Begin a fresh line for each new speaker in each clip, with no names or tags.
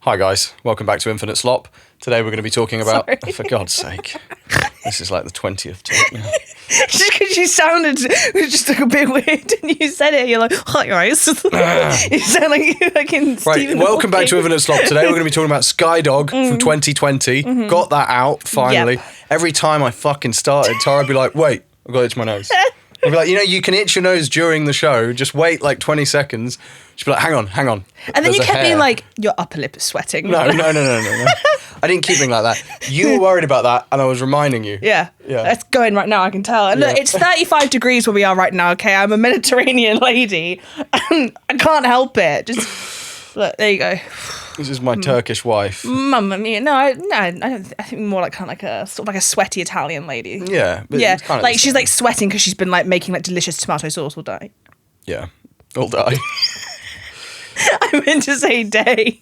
Hi guys, welcome back to Infinite Slop. Today we're going to be talking about,
Sorry.
for God's sake, this is like the 20th take now.
Just because you sounded just like a bit weird and you said it, you're like, hi guys. You sound like you're like in
Right,
Stephen
welcome back to
Hawking.
Infinite Slop. Today we're going to be talking about Skydog from 2020. Got that out, finally.
Yep.
Every time I fucking started, Tara would be like, wait, I've got to itch my nose. I'd be like, you can itch your nose during the show, just wait like 20 seconds. She'd be like, hang on.
And then
There's
you
a
kept being
hair.
like, your upper lip is sweating.
No. I didn't keep being like that. You were worried about that, and I was reminding you.
Yeah. That's going right now, I can tell. And look,
Yeah.
it's 35 degrees where we are right now, okay? I'm a Mediterranean lady. And I can't help it. Just, look, there you go.
This is my Turkish wife.
Mamma mia. No, I don't. I think more like kind of like a sort of like a sweaty Italian lady.
Yeah. But
Yeah,
it's kind of
like
the
she's
same.
like sweating because she's been like making like delicious tomato sauce all day.
Yeah. All die.
I meant to say day,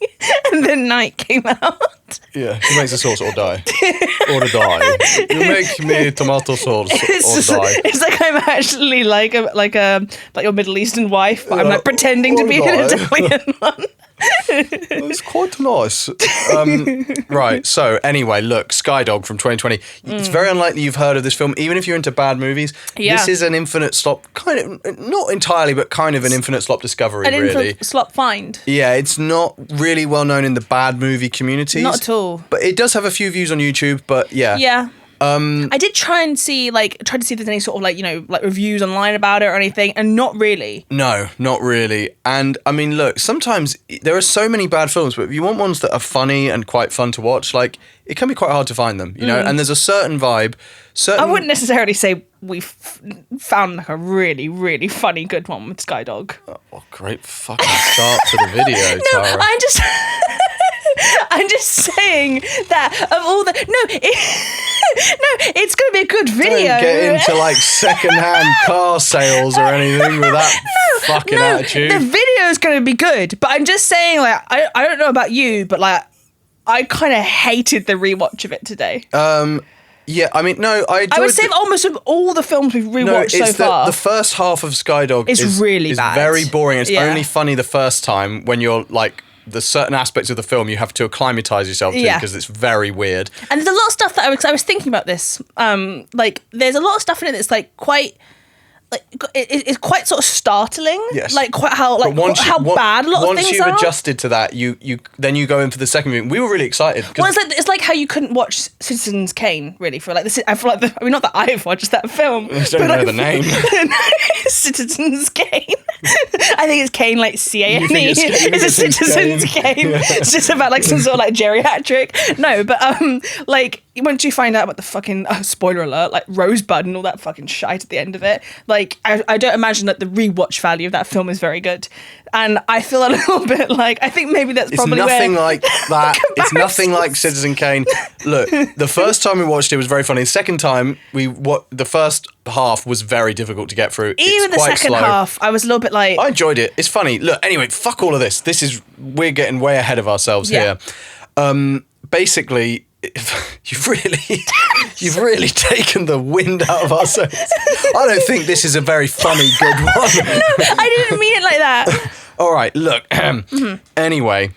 and then night came out.
Yeah, she makes the sauce or die. Or die. You make me tomato sauce
It's,
or die.
it's like I'm actually like your Middle Eastern wife, but I'm like pretending to
or
be
die.
an Italian one.
It's quite nice. Right, so anyway, look, Skydog from 2020. It's very unlikely you've heard of this film, even if you're into bad movies.
Yeah.
This is an Infinite Slop, kind of, not entirely, but kind of an Infinite Slop discovery,
An
really.
infant slop find.
Yeah, it's not really well known in the bad movie communities.
Not at all.
But it does have a few views on YouTube, but yeah.
Yeah. I did try to see if there's any sort of like reviews online about it or anything, and not really.
No, not really. And I mean, look, sometimes there are so many bad films, but if you want ones that are funny and quite fun to watch, like, it can be quite hard to find them, you know? And there's a certain vibe.
I wouldn't necessarily say we've found like a really, really funny good one with Skydog.
Oh, great fucking start to the video,
No,
Tara.
I'm just saying that of all the it's gonna be a good video.
Don't get into like second-hand car sales or anything with that fucking attitude.
The video is gonna be good, but I'm just saying, like, I don't know about you, but like I kind of hated the rewatch of it today.
Yeah, I mean, no, I enjoyed
I would say almost of all the films we've rewatched so far.
The first half of Skydog
It's really bad.
very boring. It's
Yeah.
only funny the first time when you're like, the certain aspects of the film you have to acclimatise yourself to
Yeah.
because it's very weird.
And there's a lot of stuff that I was thinking about this. Like there's a lot of stuff in it that's like quite. Like it's quite sort of startling.
Yes.
Like quite how bad a lot of things are.
Once you've adjusted to that, you then you go in for the second movie. We were really excited.
Well, it's like how you couldn't watch Citizens Kane really for like this. I feel like not that I've watched that film.
I don't know the name.
Citizens Kane. I think it's Kane like CANE.
You think
It's a Citizens Kane.
Yeah.
It's just about like some sort of like geriatric. No, but like once you find out about the fucking spoiler alert, like Rosebud and all that fucking shite at the end of it, like I don't imagine that the rewatch value of that film is very good. And I feel a little bit like I think maybe that's
It's
probably
nothing
where
like that. It's nothing like Citizen Kane. Look, the first time we watched it was very funny. The second time the first half was very difficult to get through.
even
It's
the
quite
second
slow.
half, I was a little bit like,
I enjoyed it. It's funny. Look, anyway, fuck all of this. We're getting way ahead of ourselves
Yeah.
here. Basically, you've really taken the wind out of our sails. I don't think this is a very funny, good one.
I didn't mean it like that.
All right, look. Anyway,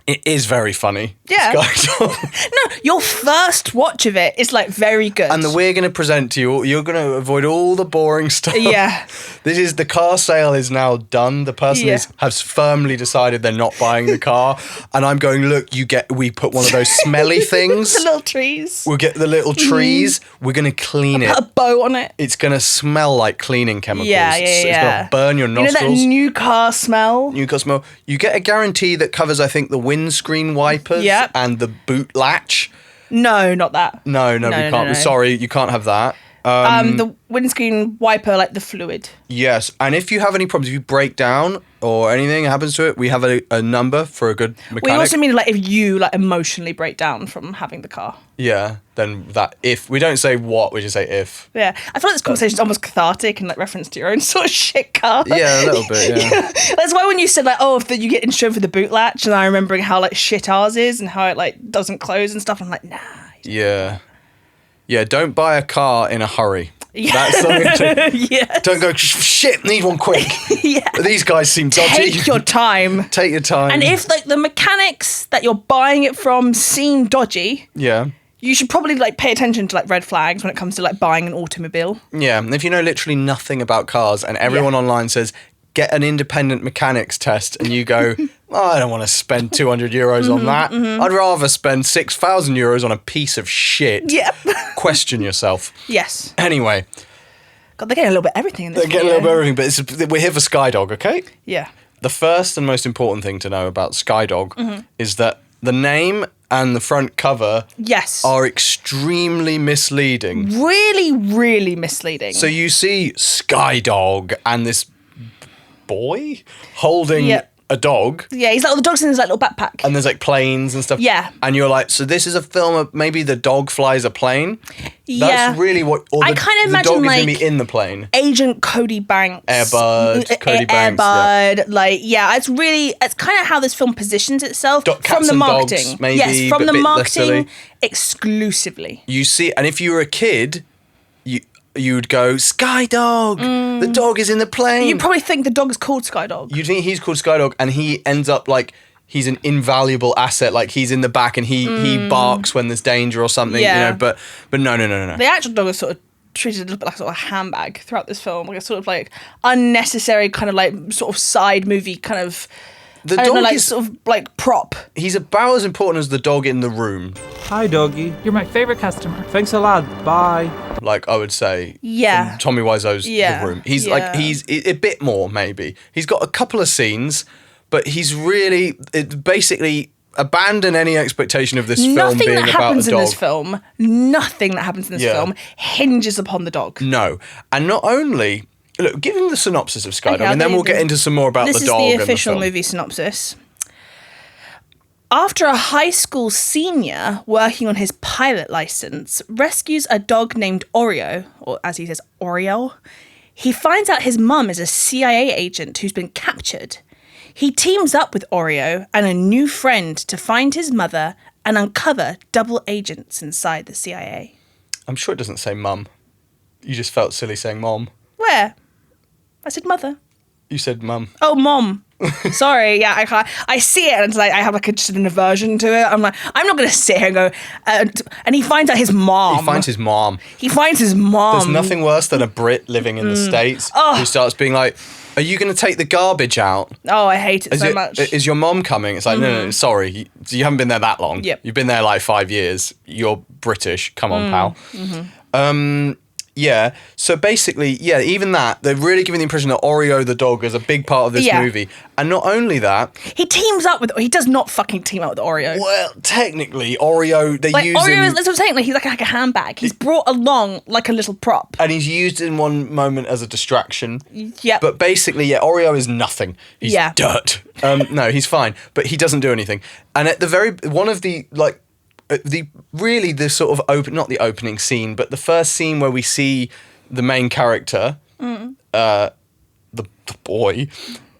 it is very funny.
Yeah.
Skydog.
No, your first watch of it is like very good.
And we're going to present to you, you're going to avoid all the boring stuff.
Yeah.
The car sale is now done. The person has firmly decided they're not buying the car. And I'm going, look, we put one of those smelly things.
The little trees.
We'll get the little trees. We're going to clean it.
Put a bow on it.
It's going to smell like cleaning chemicals.
Yeah.
It's going to burn your
You know
nostrils.
that new car smell?
New car smell. You get a guarantee that covers, I think, the windscreen wipers
Yep.
and the boot latch.
No, not that.
No, we can't.
no.
Sorry, you can't have that.
The windscreen wiper, like the fluid.
Yes, and if you have any problems, if you break down or anything happens to it, we have a number for a good mechanic.
We also mean like if you like emotionally break down from having the car.
Yeah, then that if we don't say what, we just say if.
Yeah, I feel like this conversation is almost cathartic and like reference to your own sort of shit car.
Yeah, a little bit. Yeah.
That's why when you said like, oh, if you get insured for the boot latch, and I remembering how like shit ours is and how it like doesn't close and stuff, I'm like, nah.
Yeah. Yeah, don't buy a car in a hurry.
Yeah.
That's something
Yes.
Don't go, shit, need one quick.
Yeah.
These guys seem dodgy.
Take your time.
Take your time.
And if like the mechanics that you're buying it from seem dodgy,
yeah.
you should probably like pay attention to like red flags when it comes to like buying an automobile.
Yeah, and if you know literally nothing about cars and everyone online says, get an independent mechanics test, and you go, oh, I don't want to spend 200 euros on that. I'd rather spend 6,000 euros on a piece of shit.
Yep.
Question yourself.
Yes.
Anyway.
God, they're getting a little bit of everything in this
They're getting a little bit of everything, but we're here for Skydog, okay?
Yeah.
The first and most important thing to know about Skydog is that the name and the front cover
Yes.
are extremely misleading.
Really, really misleading.
So you see Skydog and this boy holding a dog.
Yeah, he's like, the dog's in his like little backpack.
And there's like planes and stuff.
Yeah.
And you're like, so this is a film of maybe the dog flies a plane?
Yeah.
That's really what... Or
I kind of imagine
the dog
like...
is going to be in the plane.
Agent Cody Banks.
Airbud, Cody Banks.
Airbud.
Yeah.
Like, yeah, it's kind of how this film positions itself
Cats
from the
and
marketing.
dogs, maybe,
yes, from
but
the
a bit less
marketing
silly.
exclusively.
You see, and if you were a kid, you would go, Skydog, the dog is in the plane.
You probably think the dog is called Skydog.
You think he's called Skydog, and he ends up like he's an invaluable asset. Like he's in the back and he barks when there's danger or something.
Yeah.
You know, but no.
The actual dog is sort of treated a little bit like sort of a handbag throughout this film, like a sort of like unnecessary kind of like sort of side movie kind of.
The
I don't know,
dog
like
is
sort of like prop.
he's about as important as the dog in the room.
Hi, doggy. You're my favorite customer. Thanks a lot. Bye.
Like I would say,
Yeah.
from Tommy Wiseau's
Yeah.
The Room. He's
Yeah.
like he's a bit more maybe. He's got a couple of scenes, but he's really basically abandon any expectation of this film
Nothing
being
that
about
happens
a
in
dog.
this film, nothing that happens in this
Yeah.
film hinges upon the dog.
No, and not only look, give him the synopsis of Skydog,
Okay, I'll
and then
do
we'll get
the-
into some more about
This
the
is
dog
the
and
official
the film.
movie synopsis. After a high school senior working on his pilot license rescues a dog named Oreo, or as he says, Oreo, he finds out his mum is a CIA agent who's been captured. He teams up with Oreo and a new friend to find his mother and uncover double agents inside the CIA.
I'm sure it doesn't say mum. You just felt silly saying mom.
Where? I said mother.
You said mum.
Oh, mom. Sorry, yeah, I can't. I see it and it's like I have like just an aversion to it. I'm like, I'm not going to sit here and go. And he finds out his mom.
He finds his mom.
He finds his mom.
There's nothing worse than a Brit living in the States who starts being like, are you going to take the garbage out?
Oh, I hate it so much.
Is your mom coming? It's like, no, sorry. You haven't been there that long.
Yep.
You've been there like 5 years. You're British. Come on, pal. Yeah, so basically, yeah, even that, they're really giving the impression that Oreo the dog is a big part of this
Yeah.
movie. And not only that,
He teams up with. He does not fucking team up with Oreo.
well, technically, Oreo, they
Like
use
Oreo
him,
is. That's what I'm saying. Like he's like a handbag. He's brought along like a little prop.
and he's used in one moment as a distraction.
Yep.
But basically, yeah, Oreo is nothing. He's
Yeah.
dirt. No, he's fine, but he doesn't do anything. And at the one of the, like, the sort of not the opening scene, but the first scene where we see the main character, the boy,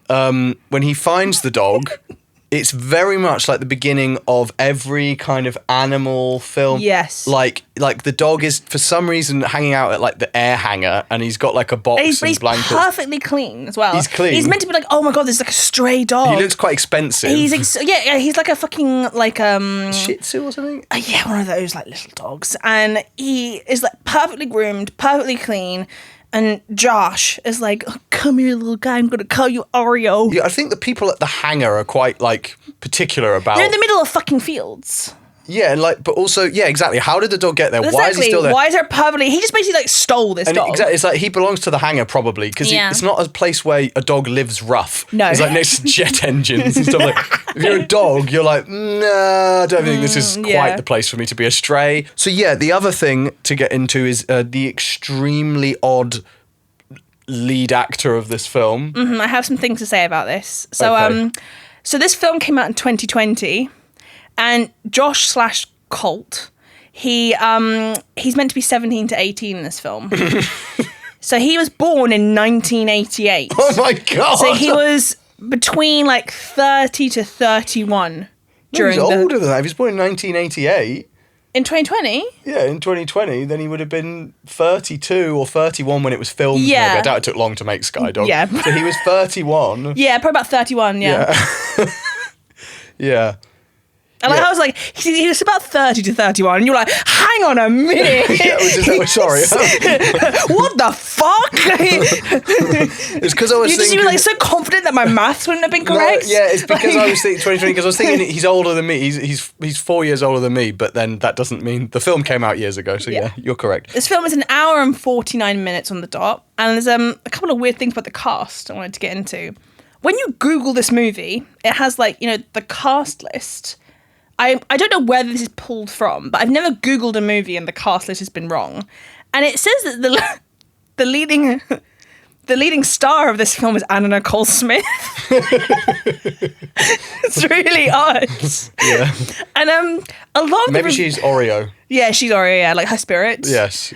when he finds the dog, it's very much like the beginning of every kind of animal film.
Yes.
Like the dog is for some reason hanging out at like the air hanger, and he's got like a box
But
and
he's
blankets.
perfectly clean as well.
He's clean.
He's meant to be like, oh my god, this is like a stray dog.
He looks quite expensive.
Yeah, he's like a fucking like
Shih Tzu or something.
yeah, one of those like little dogs, and he is like perfectly groomed, perfectly clean. And Josh is like, oh, come here, little guy, I'm gonna call you Oreo.
Yeah, I think the people at the hangar are quite like particular about.
They're in the middle of fucking fields.
Yeah, and like, but also, yeah, exactly. How did the dog get there? Why is he still there?
Why is there perfectly? He just basically like stole this
And
dog.
exactly, it's like he belongs to the hangar probably because
Yeah.
it's not a place where a dog lives rough.
No.
It's like next to jet engines and stuff like. If you're a dog, you're like, nah, I don't think this is quite
yeah.
the place for me to be a stray. So yeah, the other thing to get into is the extremely odd lead actor of this film.
I have some things to say about this. So
Okay.
so this film came out in 2020, and Josh / Colt, he's meant to be 17 to 18 in this film. So he was born in 1988.
Oh my god!
So he was between like 30 to 31
No,
during
he's
the.
older than that. If he's born in 1988.
In 2020?
Yeah, in 2020, then he would have been 32 or 31 when it was filmed.
Yeah.
Maybe. I doubt it took long to make Skydog.
Yeah.
So he was 31.
Yeah, probably about 31, yeah.
Yeah.
And like,
Yeah.
I was like, he was about 30 to 31, and you're like, hang on a minute.
Yeah, sorry.
What the fuck?
It's because I was thinking...
You were like so confident that my maths wouldn't have been correct?
No, yeah, it's because I was thinking 2020, because I was thinking he's older than me. He's 4 years older than me, but then that doesn't mean... The film came out years ago, so yeah you're correct.
This film is an hour and 49 minutes on the dot, and there's a couple of weird things about the cast I wanted to get into. When you Google this movie, it has like, the cast list... I don't know where this is pulled from, but I've never Googled a movie and the cast list has been wrong. And it says that the leading star of this film is Anna Nicole Smith. It's really odd.
Yeah.
And a lot of
Maybe she's Oreo.
Yeah, she's Oreo, yeah, like her spirit.
Yes.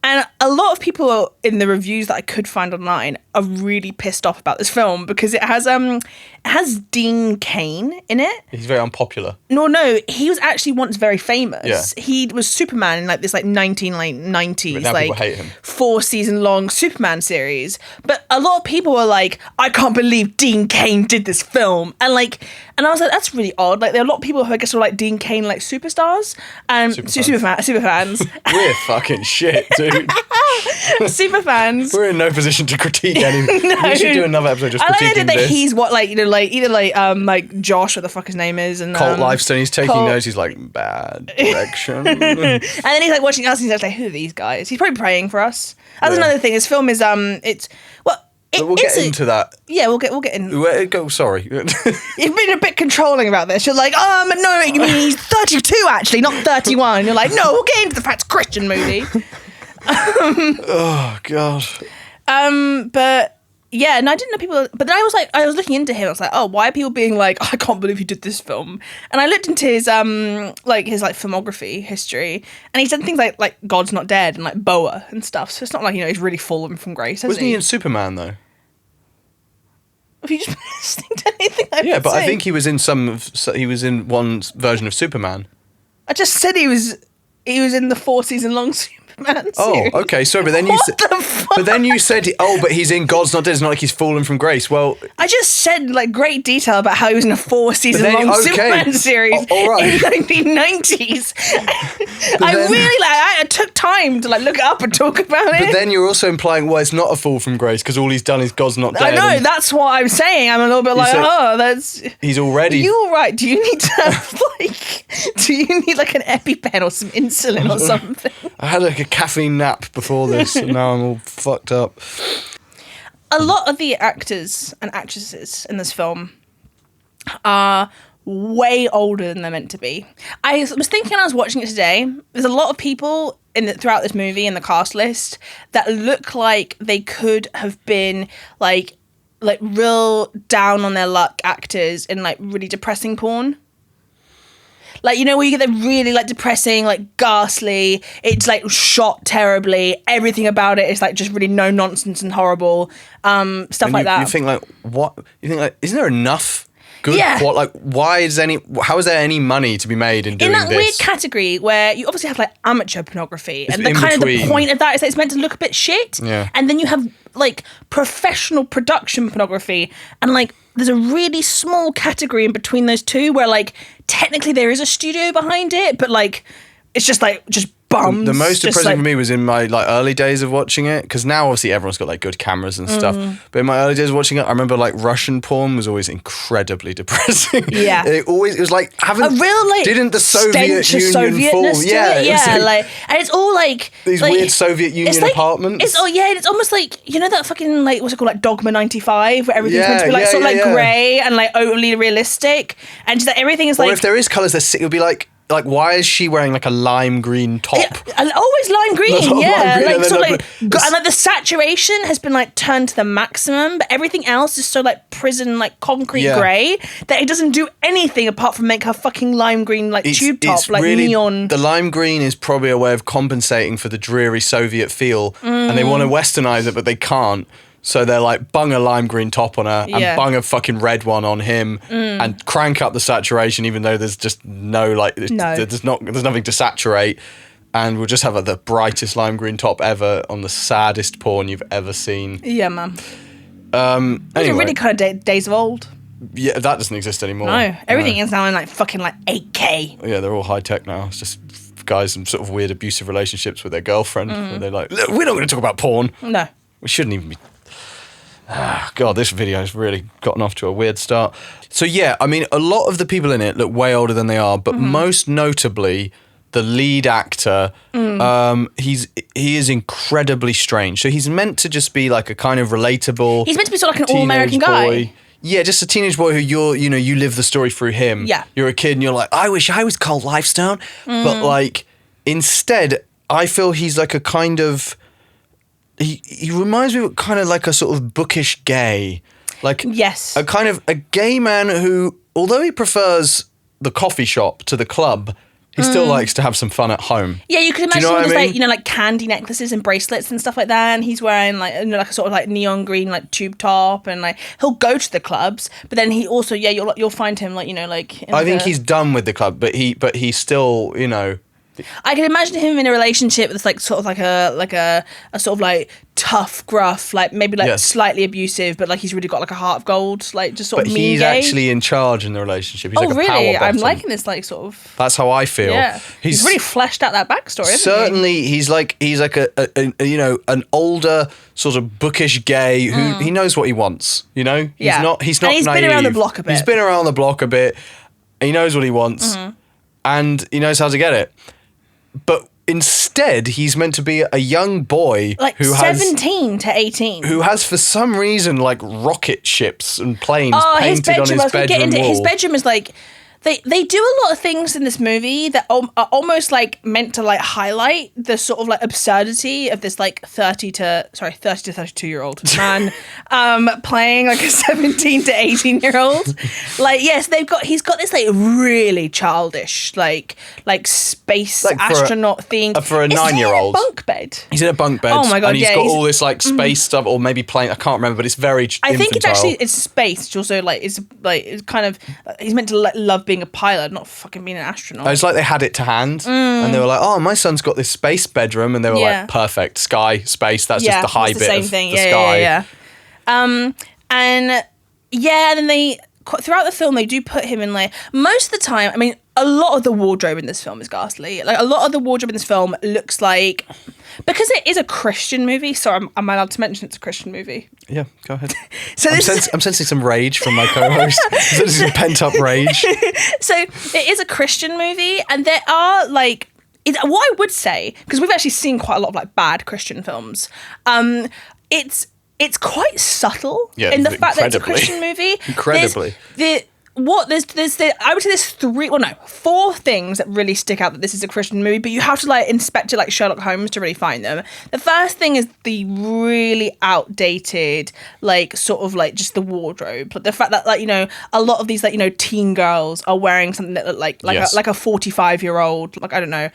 And a lot of people in the reviews that I could find online are really pissed off about this film because it has Dean Cain in it.
He's very unpopular.
No, he was actually once very famous.
Yeah.
He was Superman in like this 1990s
But now people hate him.
4-season long Superman series. But a lot of people were like, I can't believe Dean Cain did this film. And I was like, that's really odd. Like there are a lot of people who I guess are like Dean Cain like superstars and super fans.
We're fucking shit, dude.
Super fans.
We're in no position to critique anything.
No.
We should do another episode just
I like the
critiquing
idea that
this.
he's what either Josh, what the fuck his name is, and
Cult lifestyle. He's taking
Cult-
notes. He's like, bad direction.
and then he's like watching us and he's like, who are these guys? He's probably praying for us. That's
Yeah.
another thing. This film is
But we'll get into that.
Yeah, we'll get in.
Go. Sorry.
You've been a bit controlling about this. You're like, no, you mean he's 32 actually, not 31. You're like, no, we'll get into the fact it's a Christian movie.
Oh god.
But yeah, and I didn't know people. But then I was looking into him. I was like, oh, why are people being like, I can't believe he did this film? And I looked into his filmography history, and he's done things like God's Not Dead and like Boa and stuff. So it's not like he's really fallen from grace.
Wasn't he in Superman though?
Have you just been listening to anything I've
Yeah,
been
but I
saying?
think he was in he was in one version of Superman.
I just said he was in the 4-season long Superman
Oh,
series.
okay. Sorry, but then you
What
said,
the fuck?
but then you said, but he's in God's Not Dead. It's not like he's fallen from grace. Well,
I just said like great detail about how he was in a 4-season
But then-
long
okay.
Superman series
All right.
in the 1990s.
then-
I took time to like look it up and talk about it.
but then you're also implying, well, it's not a fall from grace because all he's done is God's Not
I
Dead.
know,
and
that's what I'm saying. I'm a little bit like,
said-
that's...
he's already.
You all right? Do you need to have do you need like an EpiPen or some insulin or something?
I had like a caffeine nap before this, and now I'm all fucked up.
A lot of the actors and actresses in this film are way older than they're meant to be. I was thinking I was watching it today, there's a lot of people throughout this movie in the cast list that look like they could have been like real down on their luck actors in like really depressing porn. Like, where you get the really, like, depressing, like, ghastly, it's, like, shot terribly, everything about it is, like, just really no-nonsense and horrible, stuff
And
like that.
You think like, what? You think like, isn't there enough good?
Yeah.
How is there any money to be made in doing
in that
this?
weird category where you obviously have, like, amateur pornography, and the
in
kind of the
between.
point of that is that it's meant to look a bit shit,
Yeah.
and then you have, like, professional production pornography, and, like, there's a really small category in between those two where, like, technically there is a studio behind it, but, like, it's just bums.
The most
just,
depressing
like,
for me was in my like early days of watching it, because now obviously everyone's got like good cameras and stuff. But in my early days of watching it, I remember like Russian porn was always incredibly depressing.
Yeah.
it was like having
a real like
didn't the Soviet
stench of
Union fall?
Sovietness to
Yeah,
it.
it was
Yeah,
like
and it's all like
these
like,
weird Soviet Union
it's like,
apartments.
It's almost like that fucking like what's it called, like Dogma 95, where everything's meant to be like sort of like
yeah.
grey and like overly realistic, and just like everything is
or
like
if there is colours, it would be like why is she wearing like a lime green top?
always lime green,
That's what
yeah,
lime green,
like
and then
sort of
like
like and like the saturation has been like turned to the maximum, but everything else is so like prison like concrete
Yeah.
grey that it doesn't do anything apart from make her fucking lime green like tube top,
It's
like
really,
neon.
The lime green is probably a way of compensating for the dreary Soviet feel, and they want to westernize it, but they can't. So they're like, bung a lime green top on her
Yeah.
and bung a fucking red one on him and crank up the saturation, even though there's just no, like, there's nothing to saturate. And we'll just have the brightest lime green top ever on the saddest porn you've ever seen.
Yeah, man.
Anyway,
These are really kind of days of old.
yeah, that doesn't exist anymore.
No, everything is now in like fucking like 8K.
Yeah, they're all high tech now. It's just guys in sort of weird abusive relationships with their girlfriend where they're like, look, we're not going to talk about porn.
No.
We shouldn't even be. God, this video has really gotten off to a weird start. So yeah, I mean, a lot of the people in it look way older than they are, but most notably, the lead actor, he is incredibly strange. So he's meant to just be like a kind of relatable.
He's meant to be sort of like an
teenage
all-American guy.
boy. Yeah, just a teenage boy who you live the story through him.
Yeah.
You're a kid and you're like, I wish I was called Lifestone. But like, instead, I feel he's like a kind of, he reminds me of kind of like a sort of bookish gay. Like,
Yes.
a kind of a gay man who, although he prefers the coffee shop to the club, he still likes to have some fun at home.
Yeah, you could
Do you
imagine
know what
him
I
with
mean?
like, like candy necklaces and bracelets and stuff like that, and he's wearing like like a sort of like neon green like tube top, and like he'll go to the clubs, but then he also you'll find him like like.
I think he's done with the club, but he's still
I can imagine him in a relationship that's like sort of like a sort of like tough, gruff, like maybe like
Yes.
slightly abusive, but like he's really got like a heart of gold, like just sort
but
of mean
he's
gay.
actually in charge in the relationship. He's
Oh
like a
really?
power
I'm
bottom.
liking this like sort of.
That's how I feel.
Yeah, he's really fleshed out that backstory. Hasn't
Certainly, he's like a an older sort of bookish gay who he knows what he wants. He's
Yeah.
not
And he's been
naive.
around the block a bit.
He's been around the block a bit. He knows what he wants, and he knows how to get it. But instead, he's meant to be a young boy
like
who has
17 to 18.
who has for some reason like rocket ships and planes
his
painted on
bedroom.
his bedroom wall.
His bedroom is like they do a lot of things in this movie that are almost like meant to like highlight the sort of like absurdity of this like 30 to 32 year old man playing like a 17 to 18 year old. Like yes, he's got this like really childish like space
Like for a-
astronaut thing
for a
Is he in
9-year-old.
bunk bed.
He's in a bunk bed.
Oh my God,
and he's
yeah,
got
he's-
all this like space stuff, or maybe plane. I can't remember, but it's very
I think
infantile.
it's space, which also like it's kind of he's meant to love being a pilot, not fucking being an astronaut.
It's like they had it to hand, and they were like, "Oh, my son's got this space bedroom," and they were
Yeah.
like, "Perfect, sky, space. That's just the high
it's
bit
the same
of
thing.
the
Yeah,
sky."
yeah. And then they throughout the film they do put him in like most of the time. I mean, a lot of the wardrobe in this film is ghastly. Like a lot of the wardrobe in this film looks like because it is a Christian movie. So am I allowed to mention it's a Christian movie?
Yeah, go ahead.
So
I'm sensing some rage from my co-host. I'm sensing some pent-up rage.
So it is a Christian movie, and there are like what I would say, because we've actually seen quite a lot of like bad Christian films. It's quite subtle in the fact that it's a
incredibly.
Christian movie.
Incredibly.
I would say there's 4 things that really stick out that this is a Christian movie, but you have to like inspect it like Sherlock Holmes to really find them. The first thing is the really outdated, like sort of like just the wardrobe. Like the fact that like, a lot of these like, teen girls are wearing something that look like
Yes.
a 45-year-old, like I don't know,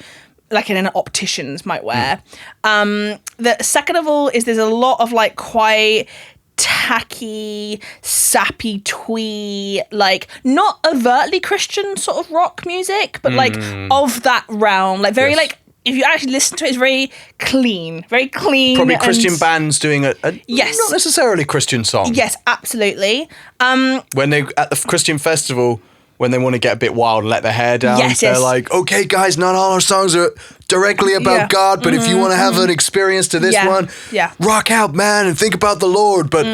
like an opticians might wear. The second of all is there's a lot of like quite tacky, sappy twee, like not overtly Christian sort of rock music, but like of that realm, like very
Yes.
like if you actually listen to it, it's very clean.
Probably
and-
Christian bands doing a
Yes.
not necessarily Christian song.
Yes, absolutely.
When they at the Christian festival, when they want to get a bit wild and let their hair down,
Yes,
they're
yes.
like, "Okay, guys, not all our songs are directly about
Yeah.
God, but if you want to have an experience to this
Yeah,
one,
yeah.
rock out, man, and think about the Lord, but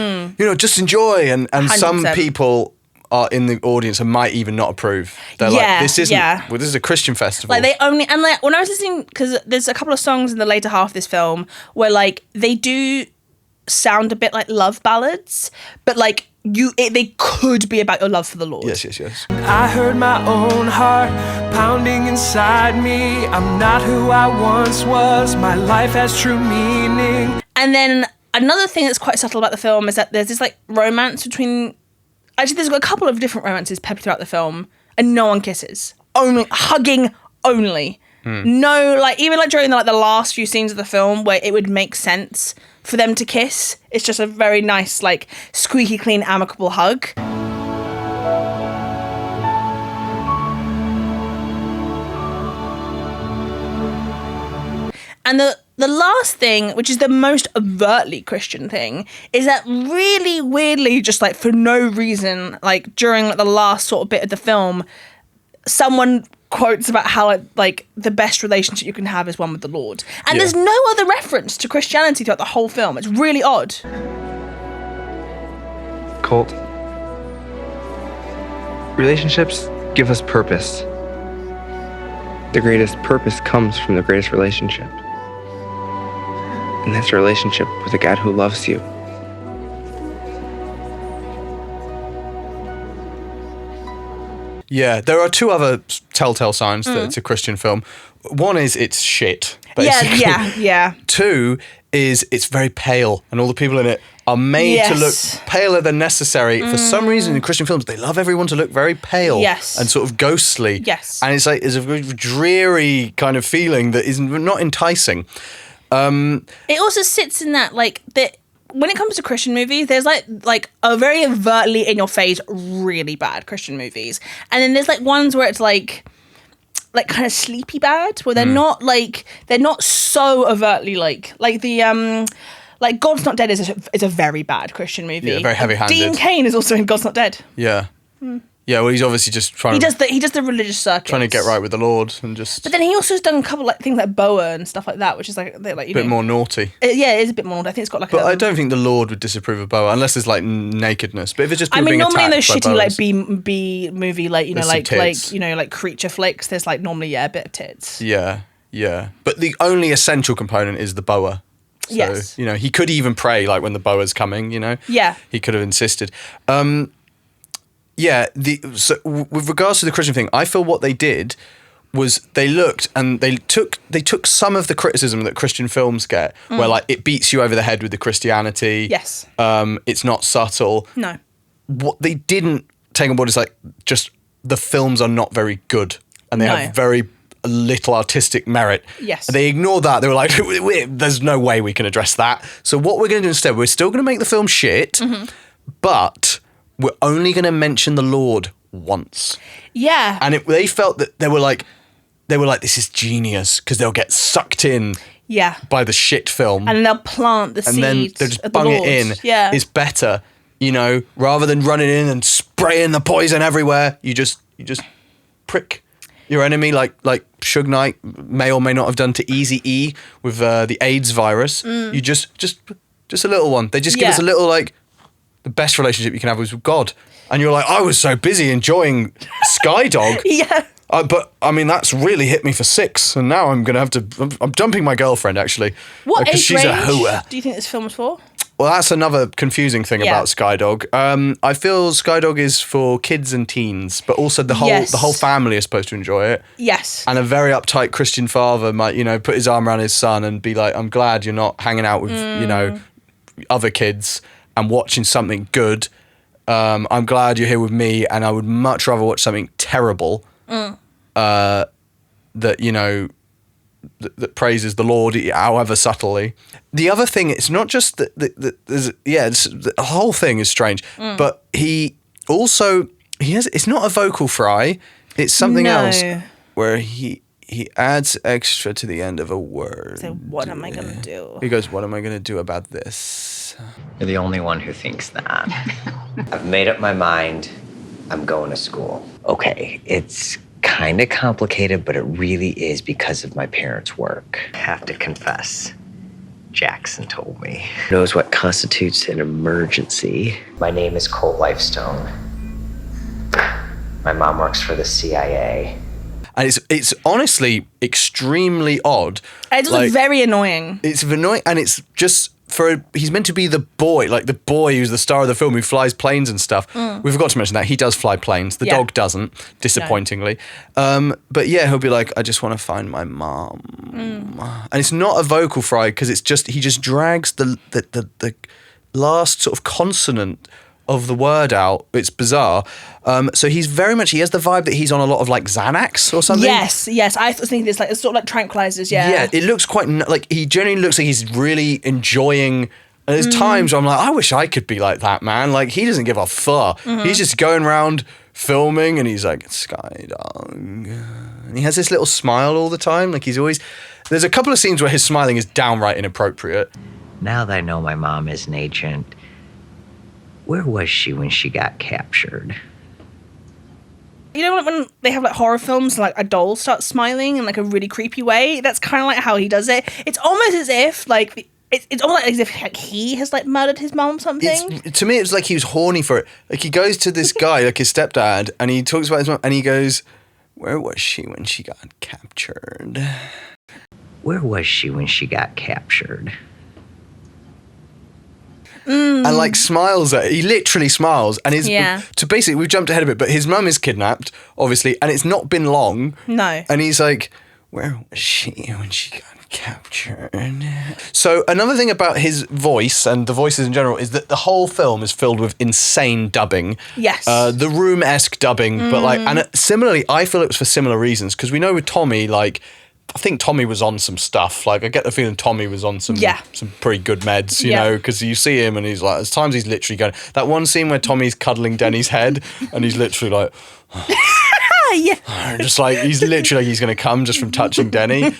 just enjoy." And some
100%.
people are in the audience and might even not approve. They're like,
Yeah,
"This isn't.
yeah.
Well, this is a Christian festival."
Like they only, and like when I was listening, because there's a couple of songs in the later half of this film where like they do sound a bit like love ballads, but like they could be about your love for the Lord.
yes.
I heard my own heart pounding inside me. I'm not who I once was. My life has true meaning.
And then another thing that's quite subtle about the film is that there's this like romance between. Actually, there's a couple of different romances peppered throughout the film, and no one kisses. Only hugging only. No, like even like during the last few scenes of the film where it would make sense for them to kiss, it's just a very nice, like, squeaky clean, amicable hug. And the last thing, which is the most overtly Christian thing, is that really weirdly, just like for no reason, like during like the last sort of bit of the film, someone quotes about how like the best relationship you can have is one with the Lord. And there's no other reference to Christianity throughout the whole film. It's really odd.
Colt, relationships give us purpose. The greatest purpose comes from the greatest relationship. And that's a relationship with a God who loves you.
Yeah, there are two other telltale signs that it's a Christian film. One is it's shit, basically.
Yeah.
Two is it's very pale, and all the people in it are made to look paler than necessary. For some reason, in Christian films, they love everyone to look very pale and sort of ghostly.
Yes.
And it's like, it's a very dreary kind of feeling that is not enticing.
It also sits in that, like, that when it comes to Christian movies, there's like a very overtly in your face, really bad Christian movies, and then there's like ones where it's like kind of sleepy bad, where they're not like, they're not so overtly like the like God's Not Dead is a very bad Christian movie.
Yeah, very heavy-handed.
Dean Cain is also in God's Not Dead.
Yeah. Yeah, well, he's obviously just trying
He does the religious circuit,
trying to get right with the Lord and just
But then he also has done a couple like things like Boa and stuff like that, which is like you
a bit more naughty.
Yeah, it is a bit more. I think it's got like.
But I don't think the Lord would disapprove of Boa unless there's like nakedness. But if it's just people being
normally in
attacked
those
by
shitty
boas,
like B movie
There's some tits.
like creature flicks, there's like normally a bit of tits.
Yeah. But the only essential component is the boa. So,
Yes.
he could even pray like when the boa's coming.
Yeah.
He could have insisted. So with regards to the Christian thing, I feel what they did was they looked and they took some of the criticism that Christian films get, where like it beats you over the head with the Christianity.
Yes.
It's not subtle.
No.
What they didn't take on board is like just the films are not very good and they have very little artistic merit.
Yes.
They ignored that. They were like, there's no way we can address that. So what we're going to do instead, we're still going to make the film shit, but we're only going to mention the Lord once.
Yeah.
And they felt that they were like, this is genius because they'll get sucked in by the shit film.
And then they'll plant the seed.
And then they'll just bung it in.
Yeah.
It's better, rather than running in and spraying the poison everywhere. You just prick your enemy like Suge Knight may or may not have done to Eazy-E with the AIDS virus. You just a little one. They just give us a little like the best relationship you can have is with God. And you're like, I was so busy enjoying Skydog.
Yeah.
But I mean, that's really hit me for 6. And now I'm going to have to, I'm dumping my girlfriend actually.
What
because
age
she's a
range
hooer.
do you think this film was for?
Well, that's another confusing thing about Skydog. I feel Skydog is for kids and teens, but also the whole family is supposed to enjoy it.
Yes.
And a very uptight Christian father might, put his arm around his son and be like, I'm glad you're not hanging out with, other kids and watching something good. I'm glad you're here with me, and I would much rather watch something terrible that that praises the Lord, however subtly. The other thing, it's not just that the whole thing is strange, but he has, it's not a vocal fry, it's something else where he adds extra to the end of a word.
So what am I going to do?
He goes, what am I going to do about this?
You're the only one who thinks that. I've made up my mind. I'm going to school. Okay, it's kind of complicated, but it really is because of my parents' work. I have to confess, Jackson told me. Knows what constitutes an emergency. My name is Colt Lifestone. My mom works for the CIA.
And it's honestly extremely odd.
It's also very annoying.
It's annoying, and it's just he's meant to be the boy, like the boy who's the star of the film who flies planes and stuff. We forgot to mention that he does fly planes. The dog doesn't, disappointingly. No. But yeah, he'll be like, I just want to find my mom. And it's not a vocal fry because it's just he just drags the last sort of consonant of the word out. It's bizarre. So he has the vibe that he's on a lot of like Xanax or something.
Yes. I was thinking it's like sort of like tranquilizers.
Yeah, it looks quite like he genuinely looks like he's really enjoying. And there's times where I'm like, I wish I could be like that, man. Like, he doesn't give a fuck. He's just going around filming, and he's like, Skydog. And he has this little smile all the time. Like, he's always... There's a couple of scenes where his smiling is downright inappropriate.
Now that I know my mom is an agent, where was she when she got captured?
You know when they have like horror films, like a doll starts smiling in like a really creepy way? That's kind of like how he does it. It's almost as if like... It's almost like as if like, he has like murdered his mom or something.
To me, it was like he was horny for it. Like, he goes to this guy, like his stepdad, and he talks about his mom, and he goes, where was she when she got captured?
Where was she when she got captured?
And like smiles at it. He literally smiles. And to basically, we've jumped ahead a bit, but his mum is kidnapped, obviously, and it's not been long.
No.
And he's like, where was she when she got captured? So another thing about his voice and the voices in general is that the whole film is filled with insane dubbing.
Yes.
The Room-esque dubbing, but like, and similarly, I feel it was for similar reasons, because we know with Tommy, like, I think Tommy was on some stuff. Like, I get the feeling Tommy was on some pretty good meds, you know, because you see him and he's like, there's times he's literally going, that one scene where Tommy's cuddling Denny's head and he's literally like, just like, he's literally like he's going to come just from touching Denny.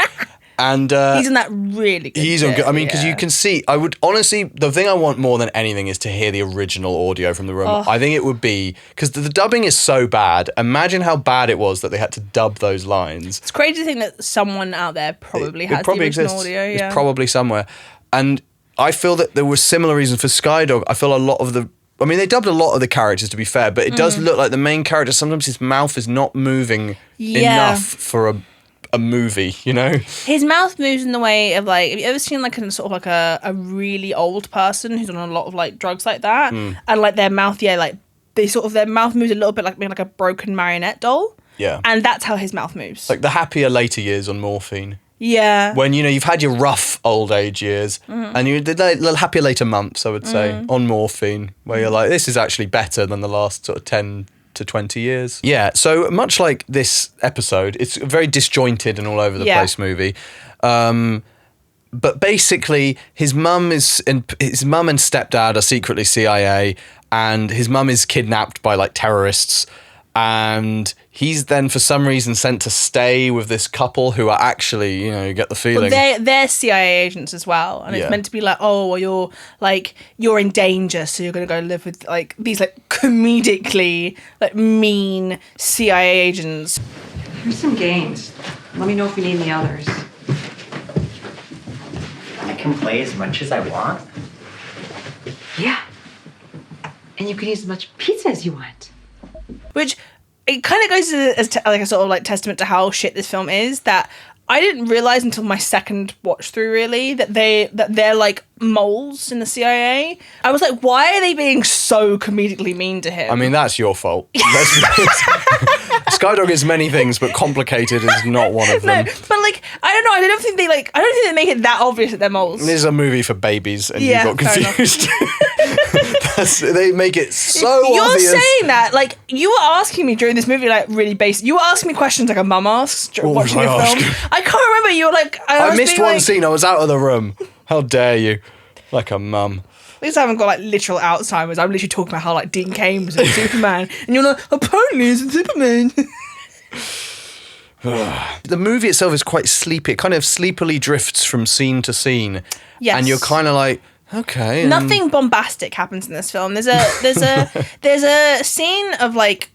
And
he's in that really good
He's on good. I mean, because you can see, I would honestly, the thing I want more than anything is to hear the original audio from The Room. I think it would be, because the dubbing is so bad. Imagine how bad it was that they had to dub those lines.
It's crazy to think that someone out there probably has the original audio. Yeah.
It's probably somewhere. And I feel that there were similar reasons for Skydog. I feel a lot of they dubbed a lot of the characters, to be fair, but it does look like the main character, sometimes his mouth is not moving enough for a movie, you know?
His mouth moves in the way of like, have you ever seen like a sort of like a really old person who's on a lot of like drugs like that? And like their mouth, like their mouth moves a little bit like being like a broken marionette doll.
Yeah.
And that's how his mouth moves.
Like the happier later years on morphine.
Yeah.
When, you know, you've had your rough old age years and you did like little happier later months, I would say, on morphine, where you're like, this is actually better than the last sort of 10 to 20 years. Yeah, so much like this episode, it's a very disjointed and all over the place movie. But basically, his mum and stepdad are secretly CIA, and his mum is kidnapped by like terrorists, and he's then for some reason sent to stay with this couple who are actually, you know, you get the feeling.
Well, they're CIA agents as well, and it's meant to be like, oh, well, you're in danger, so you're gonna go live with like these like comedically like mean CIA agents.
Here's some games. Let me know if you need any others.
I can play as much as I want.
Yeah. And you can eat as much pizza as you want.
Which it kind of goes as like a sort of like testament to how shit this film is, that I didn't realize until my second watch through really that they're like moles in the CIA. I was like, why are they being so comedically mean to him?
I mean, that's your fault. Skydog is many things, but complicated is not one of them.
No, but like, I don't know. I don't think they make it that obvious that they're moles.
This is a movie for babies, and you got confused. They make it so obvious.
You're saying that, like, you were asking me during this movie, like, really basic. You were asking me questions like a mum asks watching a film. I can't remember. You were like,
I missed one scene. I was out of the room. How dare you? Like a mum.
At least I haven't got like literal Alzheimer's. I'm literally talking about how like Dean Cain was in Superman, and you're like, apparently he's in Superman.
The movie itself is quite sleepy. It kind of sleepily drifts from scene to scene. Yes. And you're kind of like, okay.
Nothing bombastic happens in this film. There's a scene of like,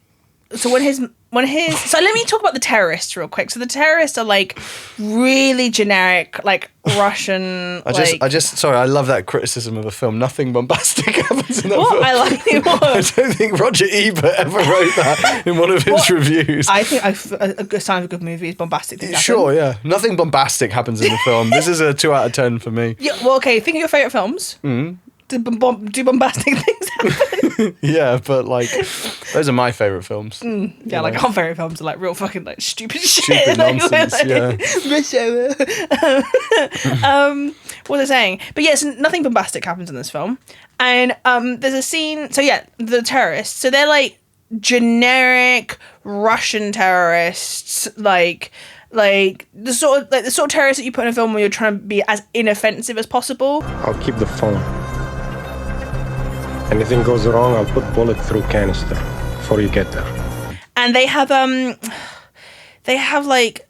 so so let me talk about the terrorists real quick. So the terrorists are like really generic, like Russian.
Sorry, I love that criticism of a film. Nothing bombastic happens in that
what?
film.
I like it. What?
I don't think Roger Ebert ever wrote that in one of his reviews.
I think a sign of a good movie is bombastic things happen.
Sure, yeah. Nothing bombastic happens in the film. This is a 2 out of 10 for me.
Yeah, well, okay, think of your favourite films. do bombastic things happen.
Yeah, but like, those are my favourite films.
Yeah, like our favourite films are like real fucking like stupid shit.
Stupid
Like,
nonsense,
rush hour. What was I saying? But yes, nothing bombastic happens in this film. And there's a scene. So yeah, the terrorists. So they're like generic Russian terrorists, like the sort of terrorists that you put in a film where you're trying to be as inoffensive as possible.
I'll keep the phone. Anything goes wrong, I'll put bullet through canister before you get there.
And they have like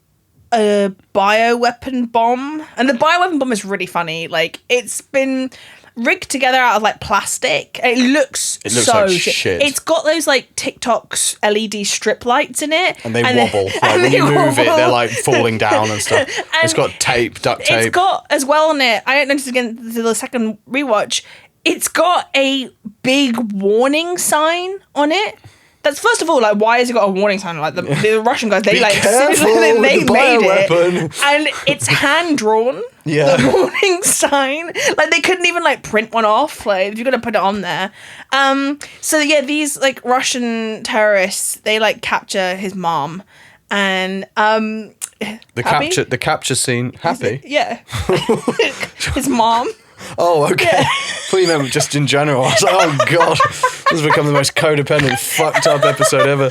a bioweapon bomb, and the bioweapon bomb is really funny. Like, it's been rigged together out of like plastic. It looks so
like shit.
It's got those like TikTok's LED strip lights in it,
And they wobble. Like, when you move it, they're like falling down and stuff. It's got duct tape.
It's got as well on it. I didn't notice again to the second rewatch. It's got a big warning sign on it. That's first of all, like, why has it got a warning sign? Like the Russian guys, they
Be
like
careful
they
with
made
the
it,
bioweapon.
and it's hand drawn.
Yeah.
The warning sign. Like, they couldn't even like print one off. Like, if you're gonna put it on there. So yeah, these like Russian terrorists, they like capture his mom, and
the capture scene. Happy.
Yeah. His mom.
Oh, okay. I thought you meant just in general. I was like, oh god, this has become the most codependent, fucked up episode ever.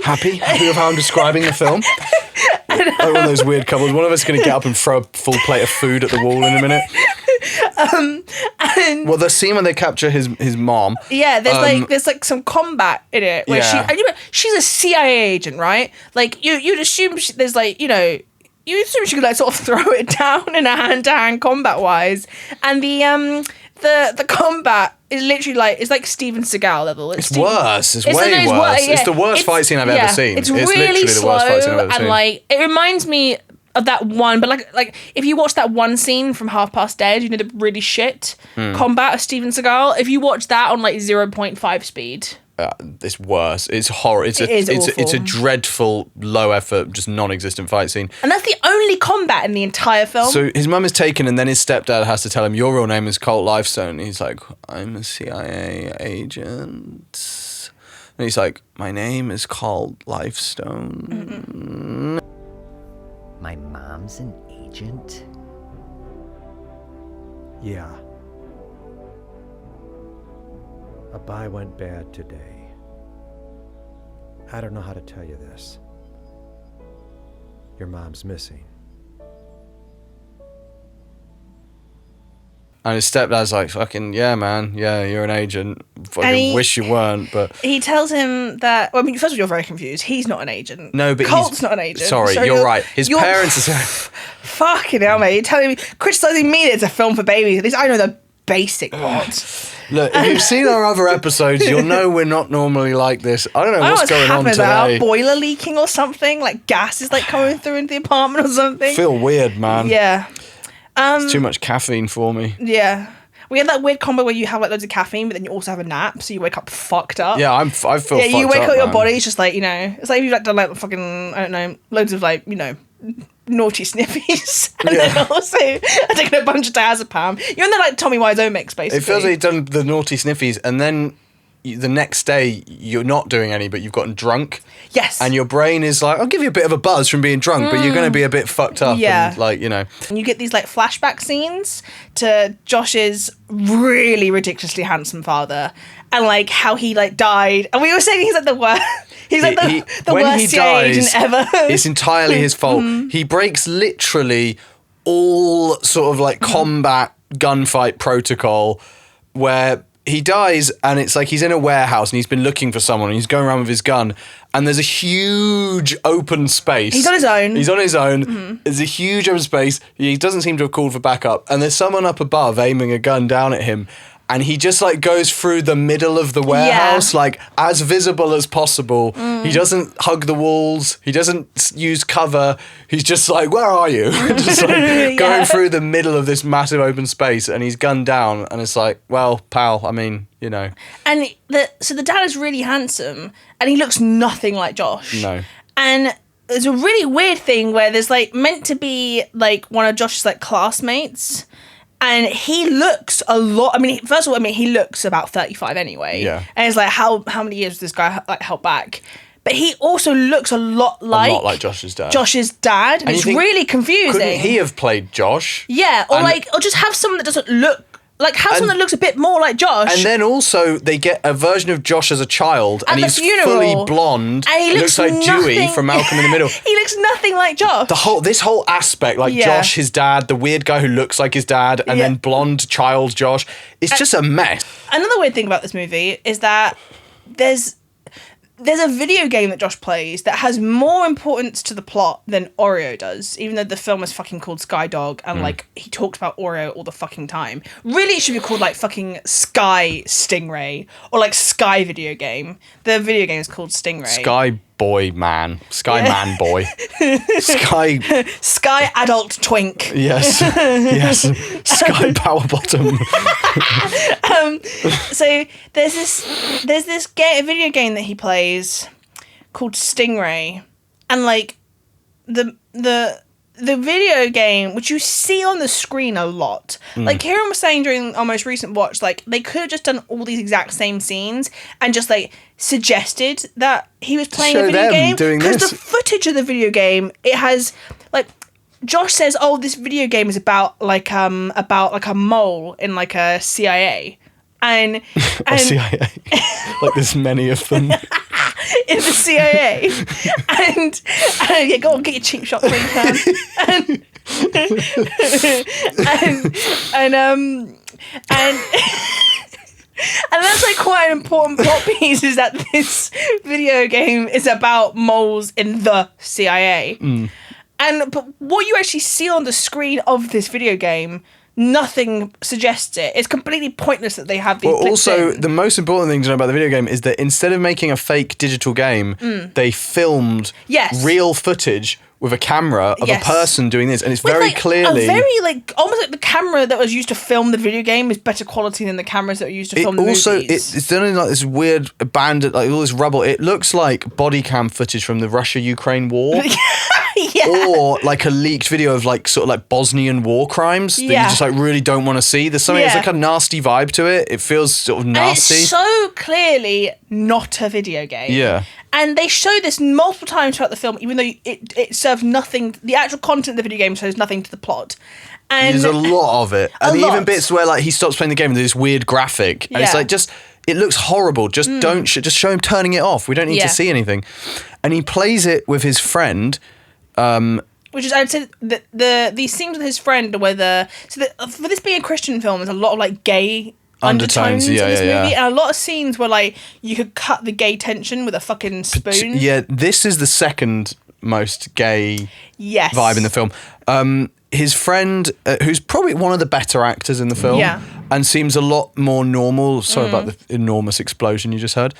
Happy with how I'm describing the film? Like one of those weird couples. One of us is going to get up and throw a full plate of food at the wall in a minute. Well, the scene when they capture his mom.
Yeah, there's like some combat in it where
Yeah.
she's a CIA agent, right? Like you'd assume there's like, you know, you assume she could like sort of throw it down in a hand-to-hand combat wise, and the combat is literally like, it's like Steven Seagal level.
It's worse. It's way worse.
Yeah.
It's the worst fight scene I've ever seen.
It's
literally
really
the
slow,
worst fight scene I've ever
and
seen.
like it reminds me of that one, but like if you watch that one scene from Half Past Dead, you know, the really shit combat of Steven Seagal. If you watch that on like 0.5 speed.
It's worse. It's horror. It's a dreadful, low effort, just non-existent fight scene.
And that's the only combat in the entire film.
So his mum is taken, and then his stepdad has to tell him, "Your real name is Colt Lifestone." And he's like, "I'm a CIA agent." And he's like, "My name is Colt Lifestone."
My mom's an agent?
Yeah. A buy went bad today. I don't know how to tell you this. Your mom's missing.
And his stepdad's like, "Fucking yeah, man. Yeah, you're an agent. Fucking wish you weren't." But
he tells him that. Well, I mean, first of all, you're very confused. He's not an agent.
no, but
Colt's not an agent.
Sorry,
So
you're right. His parents are.
Fucking hell, mate! You're telling me, criticizing me that it's a film for babies. At least I know the basic plots.
Look, if you've seen our other episodes, you'll know we're not normally like this. I don't know what's going on today.
Our boiler leaking or something, like gas is like coming through into the apartment or something.
I feel weird, man.
Yeah.
It's too much caffeine for me.
Yeah. We had that weird combo where you have like loads of caffeine, but then you also have a nap, so you wake up fucked up.
Yeah, I feel fucked up.
Yeah, you wake up, your
man.
body's just like, you know, it's like if you've like done like fucking, I don't know, loads of like, you know, naughty sniffies, and then also taking a bunch of diazepam. You're in the like Tommy Wiseau mix, basically.
It feels like you've done the naughty sniffies, and then the next day you're not doing any, but you've gotten drunk.
Yes.
And your brain is like, I'll give you a bit of a buzz from being drunk, but you're going to be a bit fucked up.
Yeah.
And like, you know.
And you get these like flashback scenes to Josh's really ridiculously handsome father, and like how he like died. And we were saying he's like the worst. He's like the
when
worst
he
CIA agent ever.
It's entirely his fault. He breaks literally all sort of like combat gunfight protocol where he dies, and it's like he's in a warehouse and he's been looking for someone and he's going around with his gun, and there's a huge open space.
He's on his own.
He's on his own. There's a huge open space. He doesn't seem to have called for backup, and there's someone up above aiming a gun down at him. And he just like goes through the middle of the warehouse, like as visible as possible. He doesn't hug the walls. He doesn't use cover. He's just like, where are you? Just like going through the middle of this massive open space, and he's gunned down. And it's like, well, pal, I mean, you know.
And so the dad is really handsome, and he looks nothing like Josh.
No.
And there's a really weird thing where there's like meant to be like one of Josh's like classmates. And he looks a lot. I mean, first of all, he looks about 35 anyway.
Yeah.
And it's like, how many years was this guy like held back? But he also looks a lot like
Josh's dad.
And it's really confusing.
Couldn't he have played Josh?
Yeah, or just have someone that doesn't look like someone that looks a bit more like Josh.
And then also they get a version of Josh as a child, and he's fully blonde.
And he looks
like Dewey from Malcolm in the Middle.
He looks nothing like Josh.
This whole aspect, like Josh, his dad, the weird guy who looks like his dad, and then blonde child Josh, it's just a mess.
Another weird thing about this movie is that there's a video game that Josh plays that has more importance to the plot than Oreo does, even though the film is fucking called Skydog and like he talked about Oreo all the fucking time. Really, it should be called like fucking Sky Stingray or like Sky Video Game. The video game is called Stingray.
Sky Boy Man. Sky Man Boy.
Sky Adult Twink.
Yes. Yes. Sky Power Bottom.
So there's this video game that he plays called Stingray, and like the video game, which you see on the screen a lot. Like Kieran was saying during our most recent watch, like they could have just done all these exact same scenes and just like suggested that he was playing a video game, because the footage of the video game, it has like Josh says, oh, this video game is about a mole in like a CIA. And
a CIA. Like there's many of them.
In the CIA. And yeah, go on, get your cheap shots where you can. And that's like quite an important plot piece, is that this video game is about moles in the CIA. But what you actually see on the screen of this video game, nothing suggests it. It's completely pointless that they have these.
Well, also, the most important thing to know about the video game is that instead of making a fake digital game, they filmed real footage with a camera of a person doing this, and it's very clearly
almost like the camera that was used to film the video game is better quality than the cameras that were used to film the movies.
It's done in like this weird bandit, like all this rubble. It looks like body cam footage from the Russia-Ukraine war. Or like a leaked video of like sort of like Bosnian war crimes that you just like really don't want to see. There's something, there's like a nasty vibe to it. It feels sort of nasty.
And it's so clearly not a video game.
Yeah.
And they show this multiple times throughout the film, even though it serves nothing. The actual content of the video game shows nothing to the plot. And
there's a lot of it. And even bits where like he stops playing the game and there's this weird graphic. And it's like it looks horrible. Just just show him turning it off. We don't need to see anything. And he plays it with his friend.
Which is, I'd say, these scenes with his friend are where for this being a Christian film, there's a lot of like gay undertones in this movie, and a lot of scenes where like you could cut the gay tension with a fucking spoon.
Yeah, this is the second most gay vibe in the film. His friend, who's probably one of the better actors in the film, and seems a lot more normal. Sorry about the enormous explosion you just heard.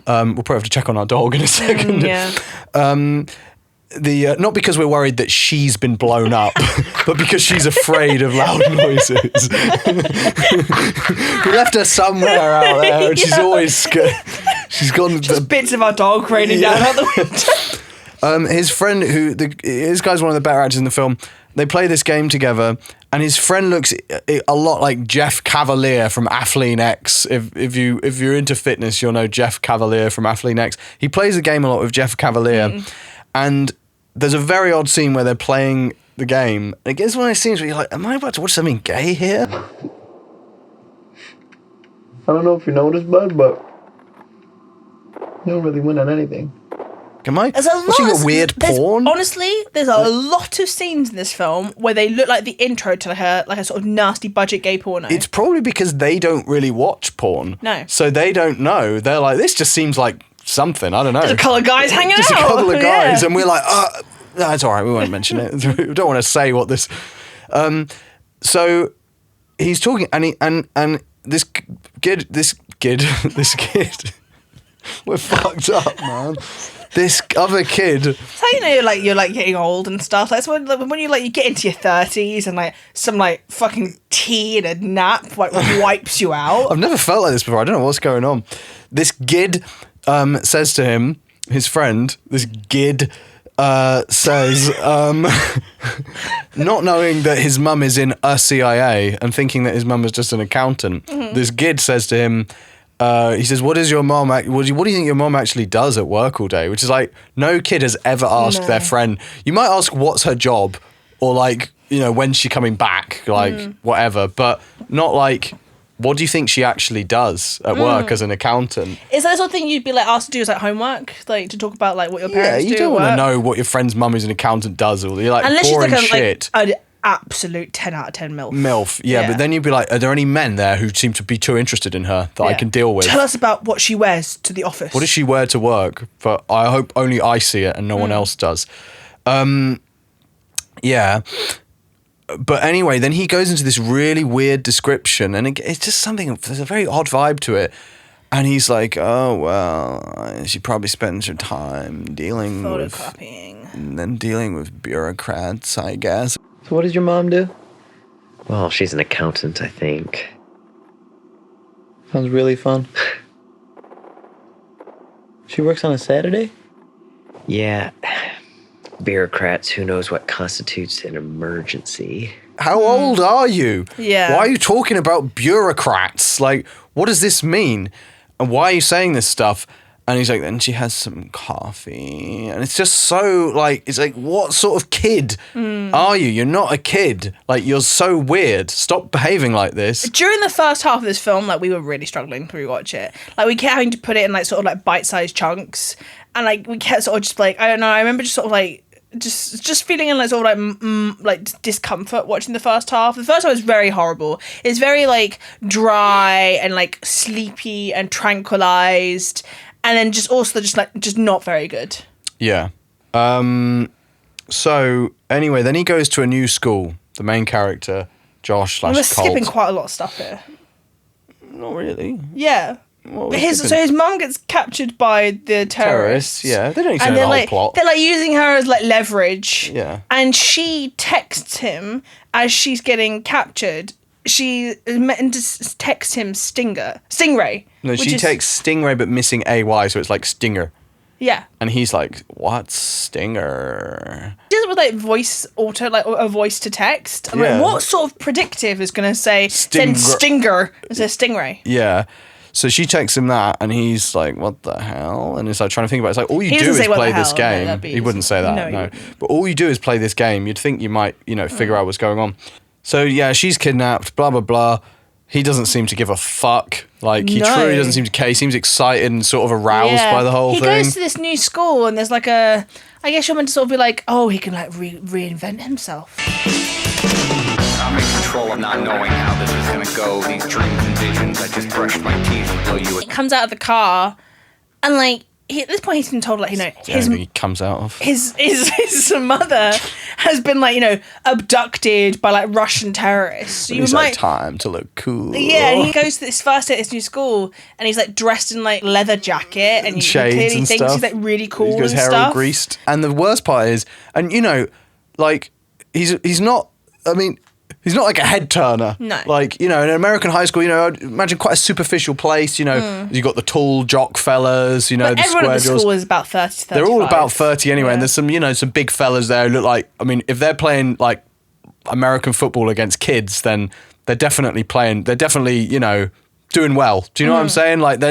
We'll probably have to check on our dog in a second. Not because we're worried that she's been blown up, but because she's afraid of loud noises. We left her somewhere out there, and she's always scared. She's gone.
Just bits of our dog raining down out the window.
His friend, this guy's one of the better actors in the film. They play this game together, and his friend looks a lot like Jeff Cavalier from Athlean X. If you're into fitness, you'll know Jeff Cavalier from Athlean X. He plays the game a lot with Jeff Cavalier. And there's a very odd scene where they're playing the game. And it gets one of those scenes where you're like, am I about to watch something gay here?
I don't know if you noticed, bud, but you don't really win at anything.
Am I watching a weird porn?
Honestly, there's a lot of scenes in this film where they look like the intro to like a sort of nasty budget gay porno.
It's probably because they don't really watch porn.
No.
So they don't know. They're like, this just seems like something, I don't know.
Just a couple of guys hanging
just
out.
Just a couple of guys, and we're like, no, it's all right, we won't mention it. We don't want to say what this... so he's talking, and this kid... We're fucked up, man. This other kid...
That's how you know you're getting old and stuff. That's when you get into your 30s and like some like fucking tea and a nap like wipes you out.
I've never felt like this before. I don't know what's going on. This gid says to him, his friend, this gid, says, not knowing that his mum is in a CIA and thinking that his mum is just an accountant, this Gid says to him, he says, what do you think your mom actually does at work all day? Which is like, no kid has ever asked their friend. You might ask, what's her job? Or like, when's she coming back? Like, whatever. But not like, what do you think she actually does at work as an accountant?
Is that the sort of thing you'd be like asked to do as like homework? Like to talk about like what your parents do?
Yeah, you don't want to know what your friend's mum who's an accountant does. Or you're like,
unless
boring
she's like
shit.
an absolute 10 out of 10 MILF.
MILF, yeah, but then you'd be like, are there any men there who seem to be too interested in her that I can deal with?
Tell us about what she wears to the office.
What does she wear to work? But I hope only I see it and no one else does. Yeah. But anyway, then he goes into this really weird description and it's just something, there's a very odd vibe to it. And he's like, oh, well, she probably spends her time dealing with bureaucrats, I guess.
So what does your mom do? Well, she's an accountant, I think.
Sounds really fun. She works on a Saturday?
Yeah. Bureaucrats, who knows what constitutes an emergency.
How old are you?
Yeah.
Why are you talking about bureaucrats? Like, what does this mean? And why are you saying this stuff? And he's like, then she has some coffee. And it's just so, like, it's like, what sort of kid are you? You're not a kid. Like, you're so weird. Stop behaving like this.
During the first half of this film, like, we were really struggling to rewatch it. Like, we kept having to put it in, like, sort of, like, bite-sized chunks. And, like, we kept sort of just, like, I don't know, I remember just sort of, like, just feeling in like sort of like discomfort watching the first half. The first half was very horrible. It's very like dry and like sleepy and tranquilized, and then just also just not very good.
Yeah. So anyway, then he goes to a new school. The main character, Josh /
We're
Colt.
skipping quite a lot of stuff here.
Not really.
Yeah. So his mum gets captured by the terrorists.
Yeah, they don't explain the whole plot.
They're like using her as like leverage.
Yeah.
And she texts him as she's getting captured. She texts him Stingray.
No, she takes Stingray but missing AY, so it's like Stinger.
Yeah.
And he's like, what Stinger?
She does it with like voice auto, like a voice to text. I'm like, what sort of predictive is going to say send Stinger instead of Stingray?
Yeah. So she texts him that, and he's like, what the hell? And it's like trying to think about it. It's like, all you do is play this game. He wouldn't say that, no. But all you do is play this game. You'd think you might, figure out what's going on. So, yeah, she's kidnapped, blah, blah, blah. He doesn't seem to give a fuck. Like, he truly doesn't seem to care. He seems excited and sort of aroused by the whole thing.
He goes to this new school, and there's like I guess you're meant to sort of be like, oh, he can like reinvent himself.
I'm in control of not knowing how this is gonna go. These dreams and visions, I just brushed my teeth and blow you.
He comes out of the car, and like at this point he's been told like
he comes out of
his mother has been like abducted by like Russian terrorists. So
he's like, time to look cool.
Yeah, and he goes to this first day at this new school, and he's like dressed in like leather jacket, and he clearly thinks he's like really cool.
He's got his hair all greased, and the worst part is, and like he's not. I mean. He's not like a head turner.
No.
Like, in an American high school, I'd imagine quite a superficial place, you've got the tall jock fellas, the
everyone
square
at the
jaws.
school is about 30 to 35.
They're all about 30 anyway, and there's some, some big fellas there who look like, I mean, if they're playing like American football against kids, then they're definitely, doing well. Do you know what I'm saying? Like,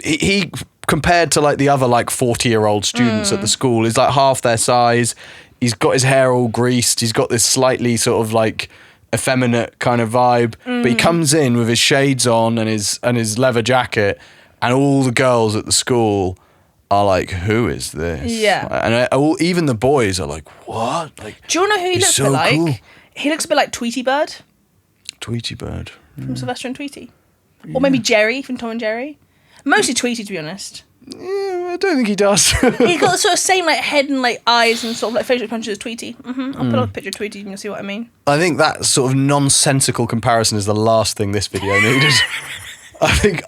he compared to like the other like 40-year-old students at the school is like half their size. He's got his hair all greased. He's got this slightly sort of like effeminate kind of vibe. But he comes in with his shades on and his leather jacket, and all the girls at the school are like, "Who is this?"
Yeah.
And even the boys are like, "What?" Like,
do you know who he looks a bit like? Cool. He looks a bit like Tweety Bird.
Tweety Bird
from Sylvester and Tweety, or maybe Jerry from Tom and Jerry. Mostly Tweety, to be honest.
Yeah, I don't think he does.
He's got the sort of same like head and like eyes and sort of like facial punches as Tweety. I'll put up a picture of Tweety and you'll see what I mean.
I think that sort of nonsensical comparison is the last thing this video needed. I think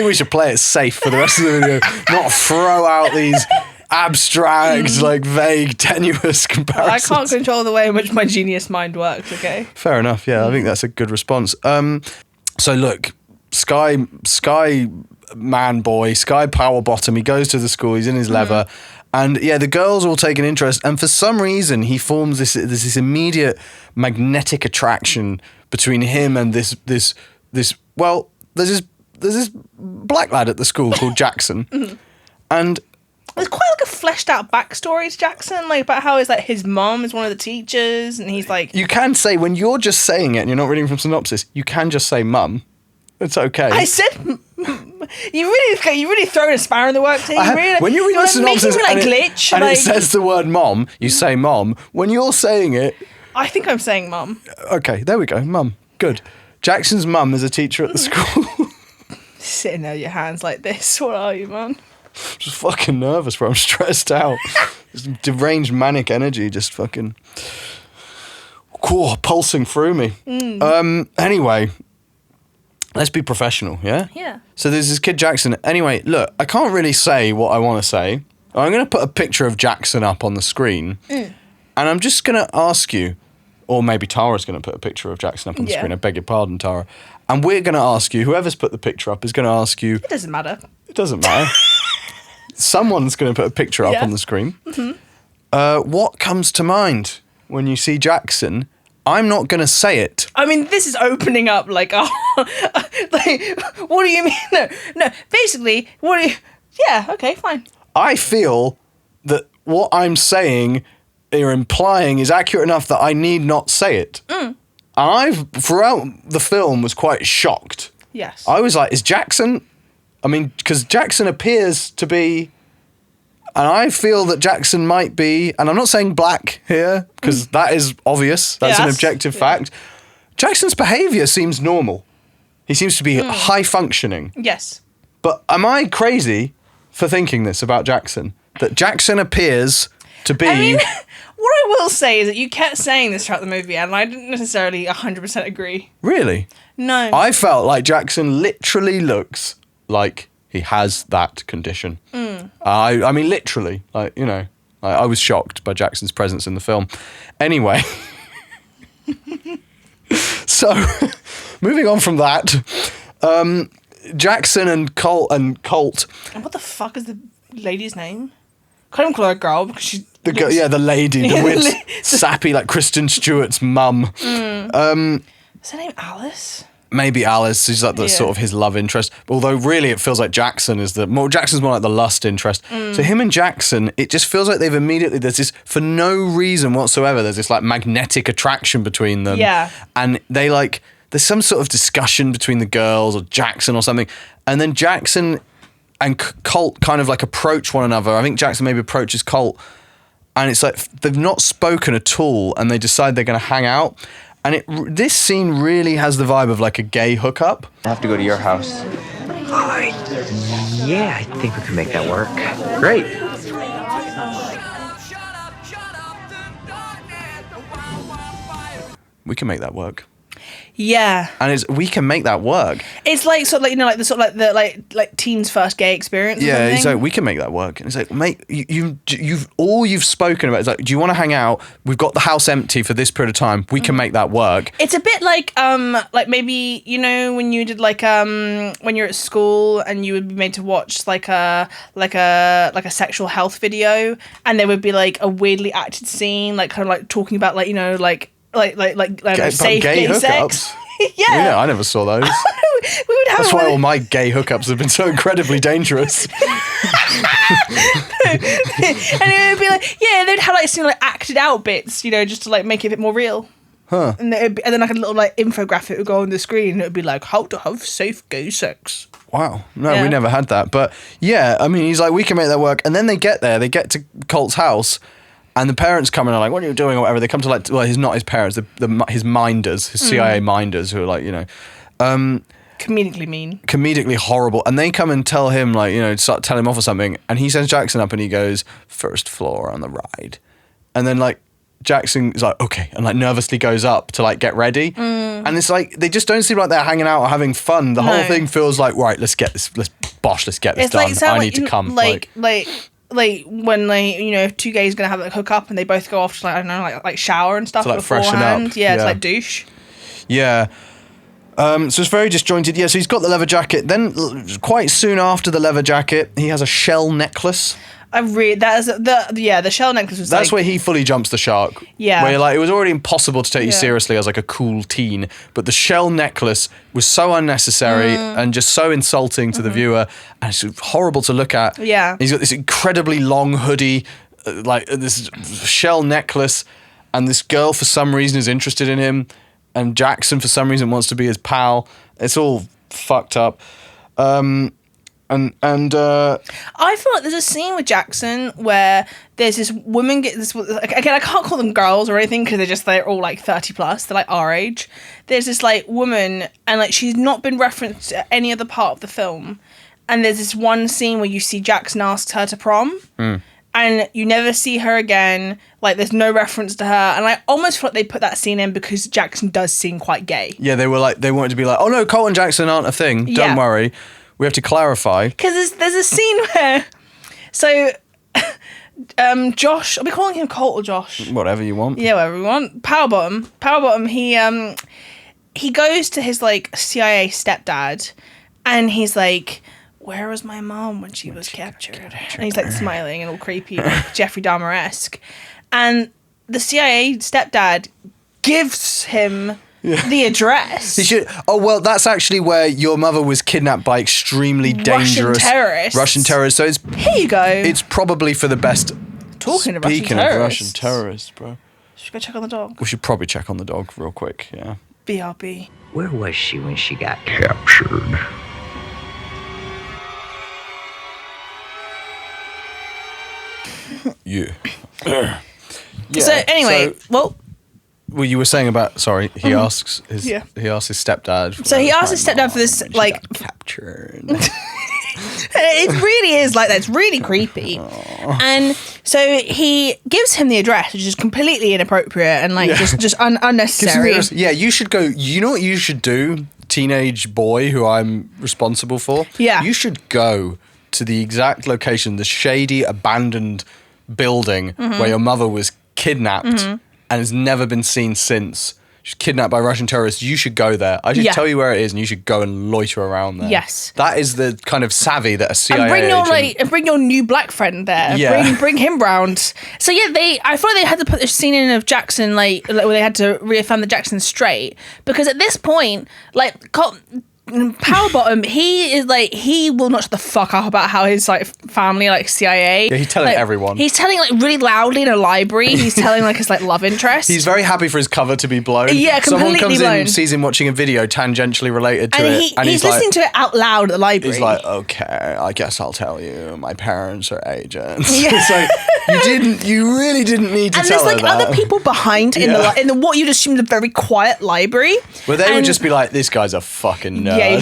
we should play it safe for the rest of the video, not throw out these abstract, like vague, tenuous comparisons.
I can't control the way in which my genius mind works. Okay.
Fair enough. Yeah, I think that's a good response. So look, Sky man boy, Sky Powerbottom. He goes to the school. He's in his leather. And yeah, the girls all take an interest. And for some reason, he forms this immediate magnetic attraction between him and this. Well, there's this black lad at the school called Jackson, and
there's quite like a fleshed out backstory to Jackson, like about how his mom is one of the teachers, and he's like.
You can say when you're just saying it and you're not reading from synopsis, you can just say mum. It's okay.
I said. You really throwing a spanner in the works here.
When you read the synopsis
making me glitch,
and it says the word mom, you say mom. When you're saying it,
I think I'm saying mum.
Okay, there we go, mum. Good. Jackson's mum is a teacher at the school.
Sitting there, your hands like this. What are you, man?
Just fucking nervous, bro. I'm stressed out. Just deranged manic energy, just fucking pulsing through me. Anyway. Let's be professional, yeah?
Yeah.
So there's this kid Jackson. Anyway, look, I can't really say what I want to say. I'm going to put a picture of Jackson up on the screen. And I'm just going to ask you, or maybe Tara's going to put a picture of Jackson up on the screen. I beg your pardon, Tara. And we're going to ask you, whoever's put the picture up is going to ask you...
It doesn't matter.
It doesn't matter. Someone's going to put a picture up on the screen. What comes to mind when you see Jackson? I'm not going to say it.
I mean, this is opening up like, like, what do you mean? No, basically, yeah, okay, fine.
I feel that what I'm saying or implying is accurate enough that I need not say it. And throughout the film, was quite shocked.
Yes.
I was like, is Jackson... I mean, because Jackson appears to be... And I feel that Jackson might be, and I'm not saying black here, because that is obvious. That's an objective fact. Jackson's behaviour seems normal. He seems to be high functioning.
Yes.
But am I crazy for thinking this about Jackson? That Jackson appears to be...
I mean, what I will say is that you kept saying this throughout the movie, and I didn't necessarily 100% agree.
Really?
No.
I felt like Jackson literally looks like he has that condition. I mean, literally, like, you know, I was shocked by Jackson's presence in the film. Anyway, so moving on from that, Jackson and Colt. And
what the fuck is the lady's name? Can't even call her a girl because she's
the lady, the weird sappy like Kristen Stewart's mum.
Is her name Alice?
Maybe Alice. She's like the sort of his love interest. Although really it feels like Jackson's more like the lust interest. So him and Jackson, it just feels like they've immediately, there's this, for no reason whatsoever, there's this like magnetic attraction between them.
Yeah.
And they like, there's some sort of discussion between the girls or Jackson or something. And then Jackson and Colt kind of like approach one another. I think Jackson maybe approaches Colt. And it's like, they've not spoken at all. And they decide they're going to hang out. And this scene really has the vibe of like a gay hookup.
I have to go to your house.
Yeah, I think we can make that work.
Great.
We can make that work.
Yeah.
And we can make that work.
It's like sort of like, you know, like the sort of like teens' first gay experience.
Yeah, he's like, we can make that work. And it's like, mate, you've spoken about. It's like, do you want to hang out? We've got the house empty for this period of time. We can make that work.
It's a bit like maybe, you know, when you did like when you're at school and you would be made to watch like a sexual health video, and there would be like a weirdly acted scene, like kind of like talking about like, you know, like safe gay sex. Yeah,
I never saw those.
We would have.
That's why all my gay hookups have been so incredibly dangerous.
And it would be like, yeah, they'd have like some like acted out bits, you know, just to like make it a bit more real.
Huh.
And then like a little like infographic would go on the screen, and it would be like, how to have safe gay sex.
Wow. No, we never had that. But yeah, I mean, he's like, we can make that work. And then they get there, they get to Colt's house. And the parents come in and are like, what are you doing or whatever. They come to like, well, not his parents, his minders, his CIA minders who are like, you know.
Comedically mean.
Comedically horrible. And they come and tell him like, you know, start telling him off or something. And he sends Jackson up and he goes, first floor on the ride. And then like Jackson is like, okay. And like nervously goes up to like get ready. And it's like, they just don't seem like they're hanging out or having fun. The whole thing feels like, right, let's get this done.
Like,
I need to come.
Like when like, you know, two gays are gonna have like hook up and they both go off to like, I don't know, like shower and stuff
to, like,
beforehand.
freshen up.
Yeah, to like douche.
Yeah. So it's very disjointed. Yeah, so he's got the leather jacket. Then quite soon after the leather jacket, he has a shell necklace.
The shell necklace was
That's where he fully jumps the shark.
Yeah.
Where like it was already impossible to take you seriously as like a cool teen, but the shell necklace was so unnecessary and just so insulting to the viewer, and it's horrible to look at.
Yeah.
He's got this incredibly long hoodie, like this shell necklace, and this girl for some reason is interested in him, and Jackson for some reason wants to be his pal. It's all fucked up.
I feel like there's a scene with Jackson where there's this woman again, I can't call them girls or anything because they're all like 30 plus, they're like our age. There's this like woman and like she's not been referenced at any other part of the film, and there's this one scene where you see Jackson asks her to prom and you never see her again. Like there's no reference to her, and I almost feel like they put that scene in because Jackson does seem quite gay.
Yeah, they wanted to be like, oh no, Colt and Jackson aren't a thing, don't worry. We have to clarify.
Because there's a scene where... So, Josh... Are we calling him Colt or Josh?
Whatever you want.
Yeah, whatever we want. Power Bottom, he goes to his, like, CIA stepdad, and he's like, where was my mom when she was captured? And he's, like, smiling and all creepy, like Jeffrey Dahmer-esque. And the CIA stepdad gives him... the address.
He should. Oh well, that's actually where your mother was kidnapped by extremely dangerous Russian terrorists. So it's
here you go.
It's probably for the best.
Speaking of Russian terrorists,
bro.
Should we go check on the dog?
We should probably check on the dog real quick. Yeah.
BRB.
Where was she when she got captured?
Yeah.
So anyway, well,
you were saying about he asks his stepdad.
So he asks his stepdad for this like
captured.
It really is like that. It's really creepy. And so he gives him the address, which is completely inappropriate and like just unnecessary.
Yeah, you should go. You know what you should do, teenage boy who I'm responsible for?
Yeah.
You should go to the exact location, the shady, abandoned building where your mother was kidnapped and has never been seen since. She's kidnapped by Russian terrorists. You should go there. I should tell you where it is, and you should go and loiter around there.
Yes,
that is the kind of savvy that a CIA
and bring your new black friend there.
Yeah,
bring him round. So yeah, I thought they had to put this scene in of Jackson like where they had to reaffirm that Jackson's straight, because at this point, like Power Bottom, he will not shut the fuck up about how his like family like CIA.
Yeah, he's telling everyone.
He's telling like really loudly in a library. He's telling like his like love interest.
He's very happy for his cover to be blown.
Yeah, completely
Someone comes
blown.
in, sees him watching a video tangentially related to it,
and he's listening to it out loud at the library.
He's like, okay, I guess I'll tell you. My parents are agents. Yeah. It's like you really didn't need to tell her that.
And there's like other people behind in the what you'd assume the very quiet library.
Well, they would just be like, this guy's a fucking nerd.
Yeah,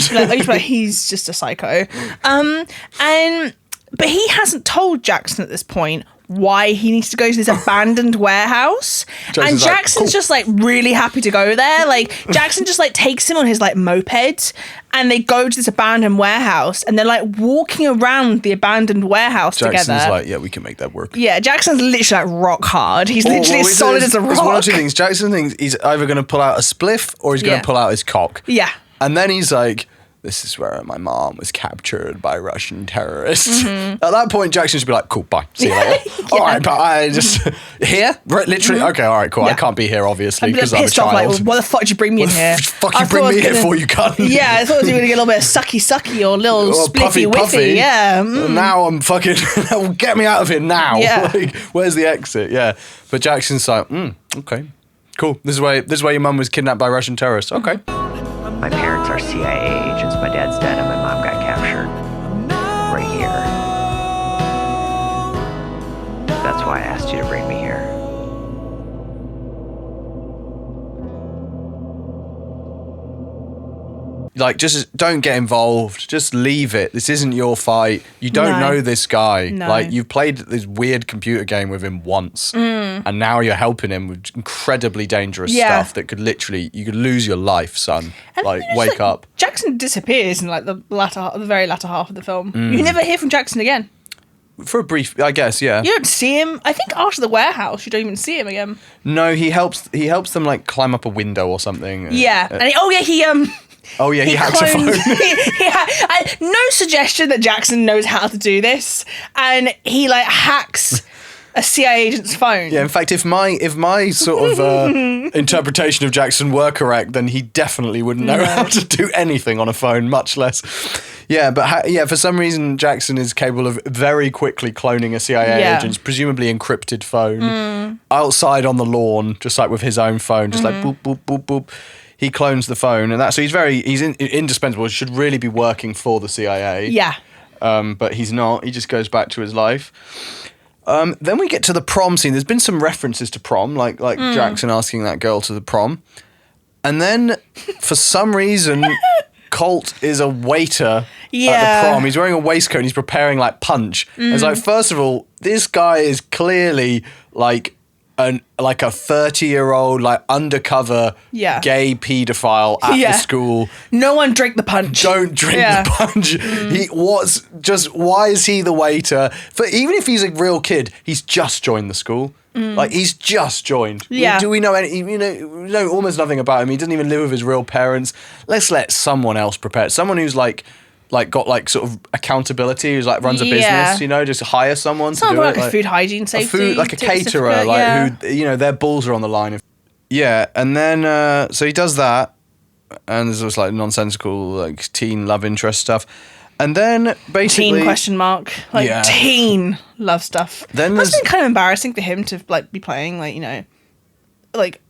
he's just a psycho. But he hasn't told Jackson at this point why he needs to go to this abandoned warehouse. And Jackson's just like really happy to go there. Like Jackson just like takes him on his like moped and they go to this abandoned warehouse and they're like walking around the abandoned warehouse together.
Jackson's like, yeah, we can make that work.
Yeah, Jackson's literally like rock hard. He's literally as solid as a rock.
There's one or two things. Jackson thinks he's either going to pull out a spliff or he's going to pull out his cock.
Yeah.
And then he's like, this is where my mom was captured by Russian terrorists. At that point, Jackson should be like, cool, bye. See you later. All right, but I just... Here? Right, literally? Okay, all right, cool. I can't be here, obviously, because I'm a child.
Like, well, why the fuck did you bring me in here?
What the fuck you bring me here for, you cunt?
Yeah, I thought you were going to get a little bit of sucky or a little spliffy
puffy.
Yeah.
Now I'm fucking... Get me out of here now.
Yeah.
Like, where's the exit? Yeah. But Jackson's like, okay, cool. This is where your mum was kidnapped by Russian terrorists. Okay.
My parents are CIA agents. My dad's dead and my mom got captured. Right here. That's why I asked you to bring me here.
Like, just don't get involved. Just leave it. This isn't your fight. You don't know this guy.
No.
Like, you've played this weird computer game with him once, and now you're helping him with incredibly dangerous stuff that could literally, you could lose your life, son. And like, wake up.
Jackson disappears in like the very latter half of the film. You never hear from Jackson again.
For a brief, I guess, yeah.
You don't see him. I think after the warehouse, you don't even see him again.
No, he helps them like climb up a window or something.
Yeah, and
Oh yeah, he hacks a phone.
No suggestion that Jackson knows how to do this, and he like hacks a CIA agent's phone.
Yeah, in fact, if my sort of interpretation of Jackson were correct, then he definitely wouldn't know how to do anything on a phone, much less. Yeah, but for some reason, Jackson is capable of very quickly cloning a CIA agent's presumably encrypted phone outside on the lawn, just like with his own phone, just like boop, boop, boop, boop. He clones the phone, and so he's indispensable. He should really be working for the CIA.
Yeah.
But he's not. He just goes back to his life. Then we get to the prom scene. There's been some references to prom, like Jackson asking that girl to the prom. And then, for some reason, Colt is a waiter at the prom. He's wearing a waistcoat and he's preparing like punch. It's like, first of all, this guy is clearly like a 30-year-old like undercover gay paedophile at the school.
No one drink the punch.
Don't drink the punch. Why is he the waiter? Even if he's a real kid, he's just joined the school. Like, he's just joined.
Yeah.
Do we know any? We know almost nothing about him. He doesn't even live with his real parents. Let's let someone else prepare it. Someone who's like got like sort of accountability, who's like runs a business, just hire someone to do
like
it.
a food hygiene safety.
Like a caterer, who, their balls are on the line. Yeah, and then, so he does that, and there's also like nonsensical like teen love interest stuff. And then basically...
Teen ? Teen love stuff.
Then
must have been kind of embarrassing for him to like be playing like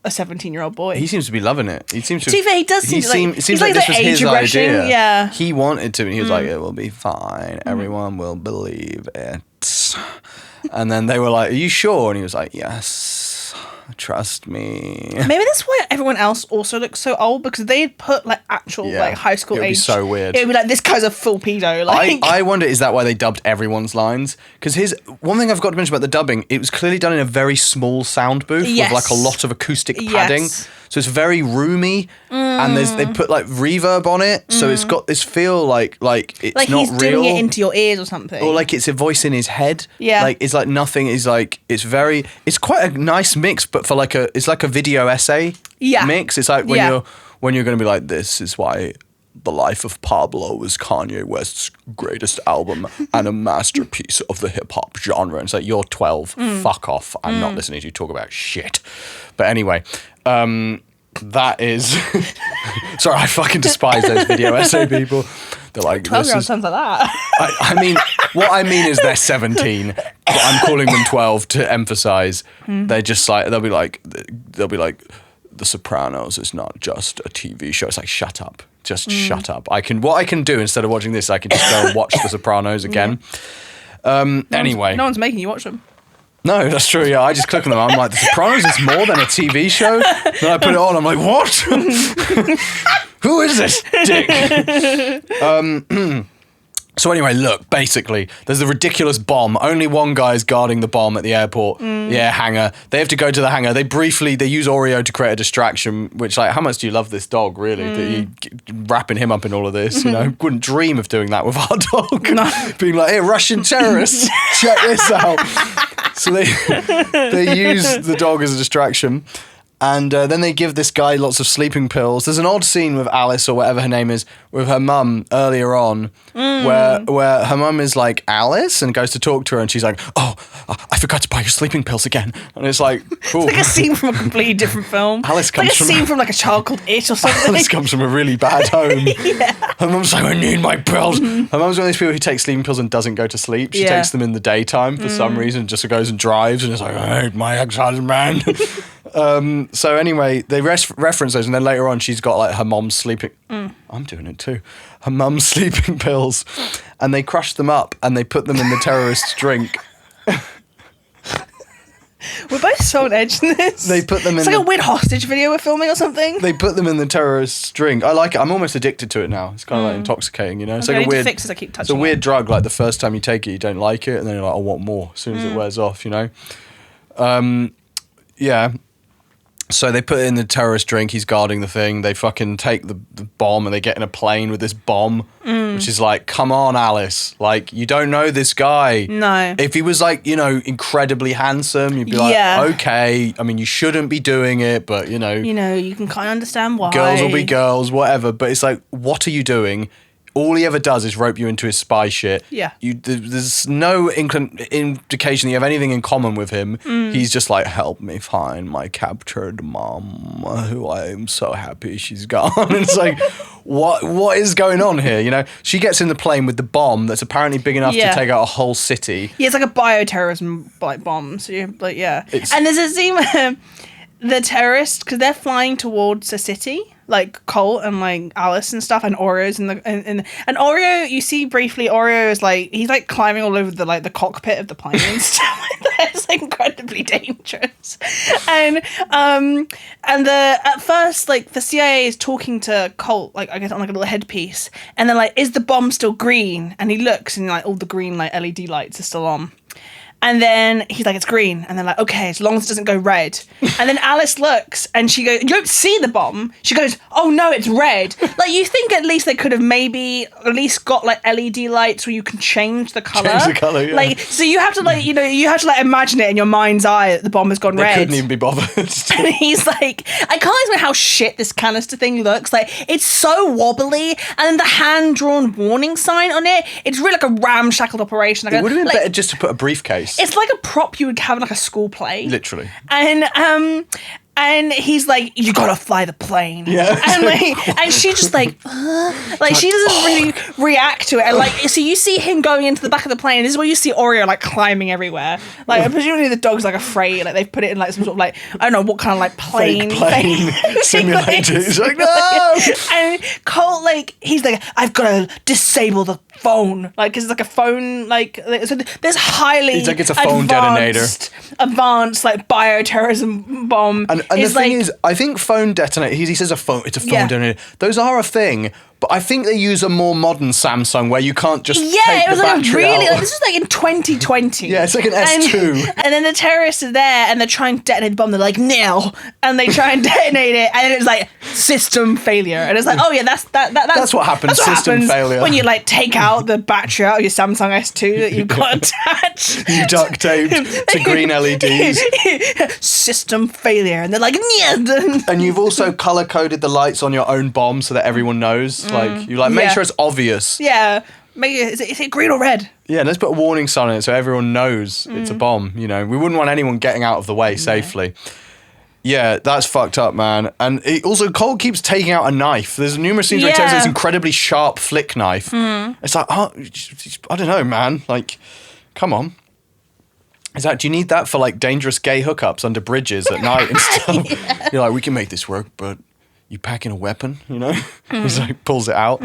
a 17-year-old boy.
He seems to be loving it. He seems to.
He does seem
it seems like this was his idea.
Yeah.
He wanted to, and he was like, "It will be fine. Everyone will believe it." And then they were like, "Are you sure?" And he was like, "Yes, trust me."
Maybe that's why everyone else also looks so old, because they'd put like actual like high school age.
It would be so weird.
It would be like, this guy's a full pedo. Like,
I wonder, is that why they dubbed everyone's lines? Because one thing I've got to mention about the dubbing, it was clearly done in a very small sound booth with like a lot of acoustic padding.
Yes.
So it's very roomy, and they put like reverb on it, so it's got this feel like it's
like
not
he's
real,
doing it into your ears or something,
or like it's a voice in his head.
Yeah,
like it's like nothing is like it's quite a nice mix, but for it's like a video essay mix. It's like when you're going to be like, this is why The Life of Pablo is Kanye West's greatest album and a masterpiece of the hip hop genre. And it's like, you're 12, fuck off. I'm not listening to you talk about shit. But anyway, that is... Sorry, I fucking despise those video essay people. They're like,
12-year-old sounds like that.
I mean, what I mean is they're 17, but I'm calling them 12 to emphasize. They're just like, they'll be like, The Sopranos is not just a TV show. It's like, shut up. Just shut up. What I can do instead of watching this, I can just go and watch The Sopranos again. Anyway.
No one's making you watch them.
No, that's true. Yeah, I just click on them. I'm like, The Sopranos is more than a TV show. Then I put it on. I'm like, what? Who is this dick? So anyway, look, basically, there's the ridiculous bomb. Only one guy is guarding the bomb at the airport. Yeah, hangar. They have to go to the hangar. They use Oreo to create a distraction, which, like, how much do you love this dog, really? That you wrapping him up in all of this, Wouldn't dream of doing that with our dog. No. Being like, hey, Russian terrorists, check this out. So they use the dog as a distraction. And then they give this guy lots of sleeping pills. There's an odd scene with Alice, or whatever her name is, with her mum earlier on, where her mum is like, Alice, and goes to talk to her, and she's like, oh, I forgot to buy your sleeping pills again. And it's like, cool.
It's like a scene from a completely different film.
Alice comes
like a scene from like A Child Called It or something.
Alice comes from a really bad home. Her mum's like, I need my pills. Her mum's one of those people who takes sleeping pills and doesn't go to sleep. She takes them in the daytime for some reason, just goes and drives, and it's like, I hate my ex-husband. So anyway, they reference those, and then later on she's got like her mom's sleeping... I'm doing it too. Her mom's sleeping pills, and they crush them up and they put them in the terrorist's drink.
We're both so on edge in this.
They put them
it's
in
like a weird hostage video we're filming or something.
They put them in the terrorist's drink. I like it. I'm almost addicted to it now. It's kind of like intoxicating, It's like a weird...
fix as I keep touching
it's a weird drug. Like the first time you take it, you don't like it, and then you're like, I want more as soon as it wears off, Yeah. So they put it in the terrorist drink. He's guarding the thing. They fucking take the bomb, and they get in a plane with this bomb, which is like, come on, Alice, like you don't know this guy.
No.
If he was like, incredibly handsome, you'd be like, okay, I mean, you shouldn't be doing it, but
you can kind of understand why.
Girls will be girls, whatever. But it's like, what are you doing? All he ever does is rope you into his spy shit.
Yeah.
There's no indication that you have anything in common with him. He's just like, help me find my captured mom, who I am so happy she's gone. And it's like, what is going on here? She gets in the plane with the bomb that's apparently big enough to take out a whole city.
Yeah, it's like a bioterrorism bomb. So you're like, yeah. And there's a scene where the terrorists, because they're flying towards a city, like Colt and like Alice and stuff, and Oreo's and Oreo, you see briefly, Oreo is like, he's like climbing all over the cockpit of the plane and stuff like that. It's incredibly dangerous. And at first, like, the CIA is talking to Colt, like, I guess on like a little headpiece, and they're like, is the bomb still green? And he looks, and like all the green like LED lights are still on. And then he's like, it's green. And they're like, okay, as long as it doesn't go red. And then Alice looks and she goes, you don't see the bomb. She goes, oh no, it's red. Like, you think at least they could have maybe at least got like LED lights where you can change the colour.
Change the colour, yeah.
Like, so you have to like, imagine it in your mind's eye that the bomb has gone red.
They couldn't even be bothered.
And he's like, I can't explain how shit this canister thing looks. Like, it's so wobbly. And then the hand-drawn warning sign on it, it's really like a ramshackled operation. Like,
it would have been better just to put a briefcase.
It's like a prop you would have in like a school play.
Literally.
And he's like, you gotta fly the plane.
Yeah.
And she just like she doesn't really react to it. And like, so you see him going into the back of the plane. This is where you see Oreo like climbing everywhere. Like, presumably the dog's like afraid. Like, they've put it in like some sort of like, I don't know what kind of like plane
simulator. He's like, no.
And Colt, like, he's like, I've got to disable the phone. Like, 'cause it's like a phone, like, so there's highly
it's like it's a phone
advanced like bioterrorism bomb.
And the thing is, I think phone detonator, he says it's a phone detonator. Those are a thing, but I think they use a more modern Samsung where you can't just take
it was
the
like
battery
really,
out.
like, this was like in 2020.
Yeah, it's like an S2.
And then the terrorists are there and they're trying to detonate the bomb. They're like, nil. And they try and detonate it. And it's like, system failure. And it's like, oh yeah, that's
what happens, system failure.
When you like take out the battery out of your Samsung S2 that you've got attached.
You duct taped to green LEDs.
System failure. And they're like, yeah.
And you've also color coded the lights on your own bomb so that everyone knows. Like, you like make sure it's obvious.
Yeah. Is it green or red?
Yeah, let's put a warning sign on it so everyone knows it's a bomb. We wouldn't want anyone getting out of the way safely. Yeah, that's fucked up, man. And also, Colt keeps taking out a knife. There's numerous scenes where he takes this incredibly sharp flick knife. It's like, I don't know, man. Like, come on. Do you need that for like dangerous gay hookups under bridges at night and stuff? You're like, we can make this work, but you packing a weapon, He's like, pulls it out.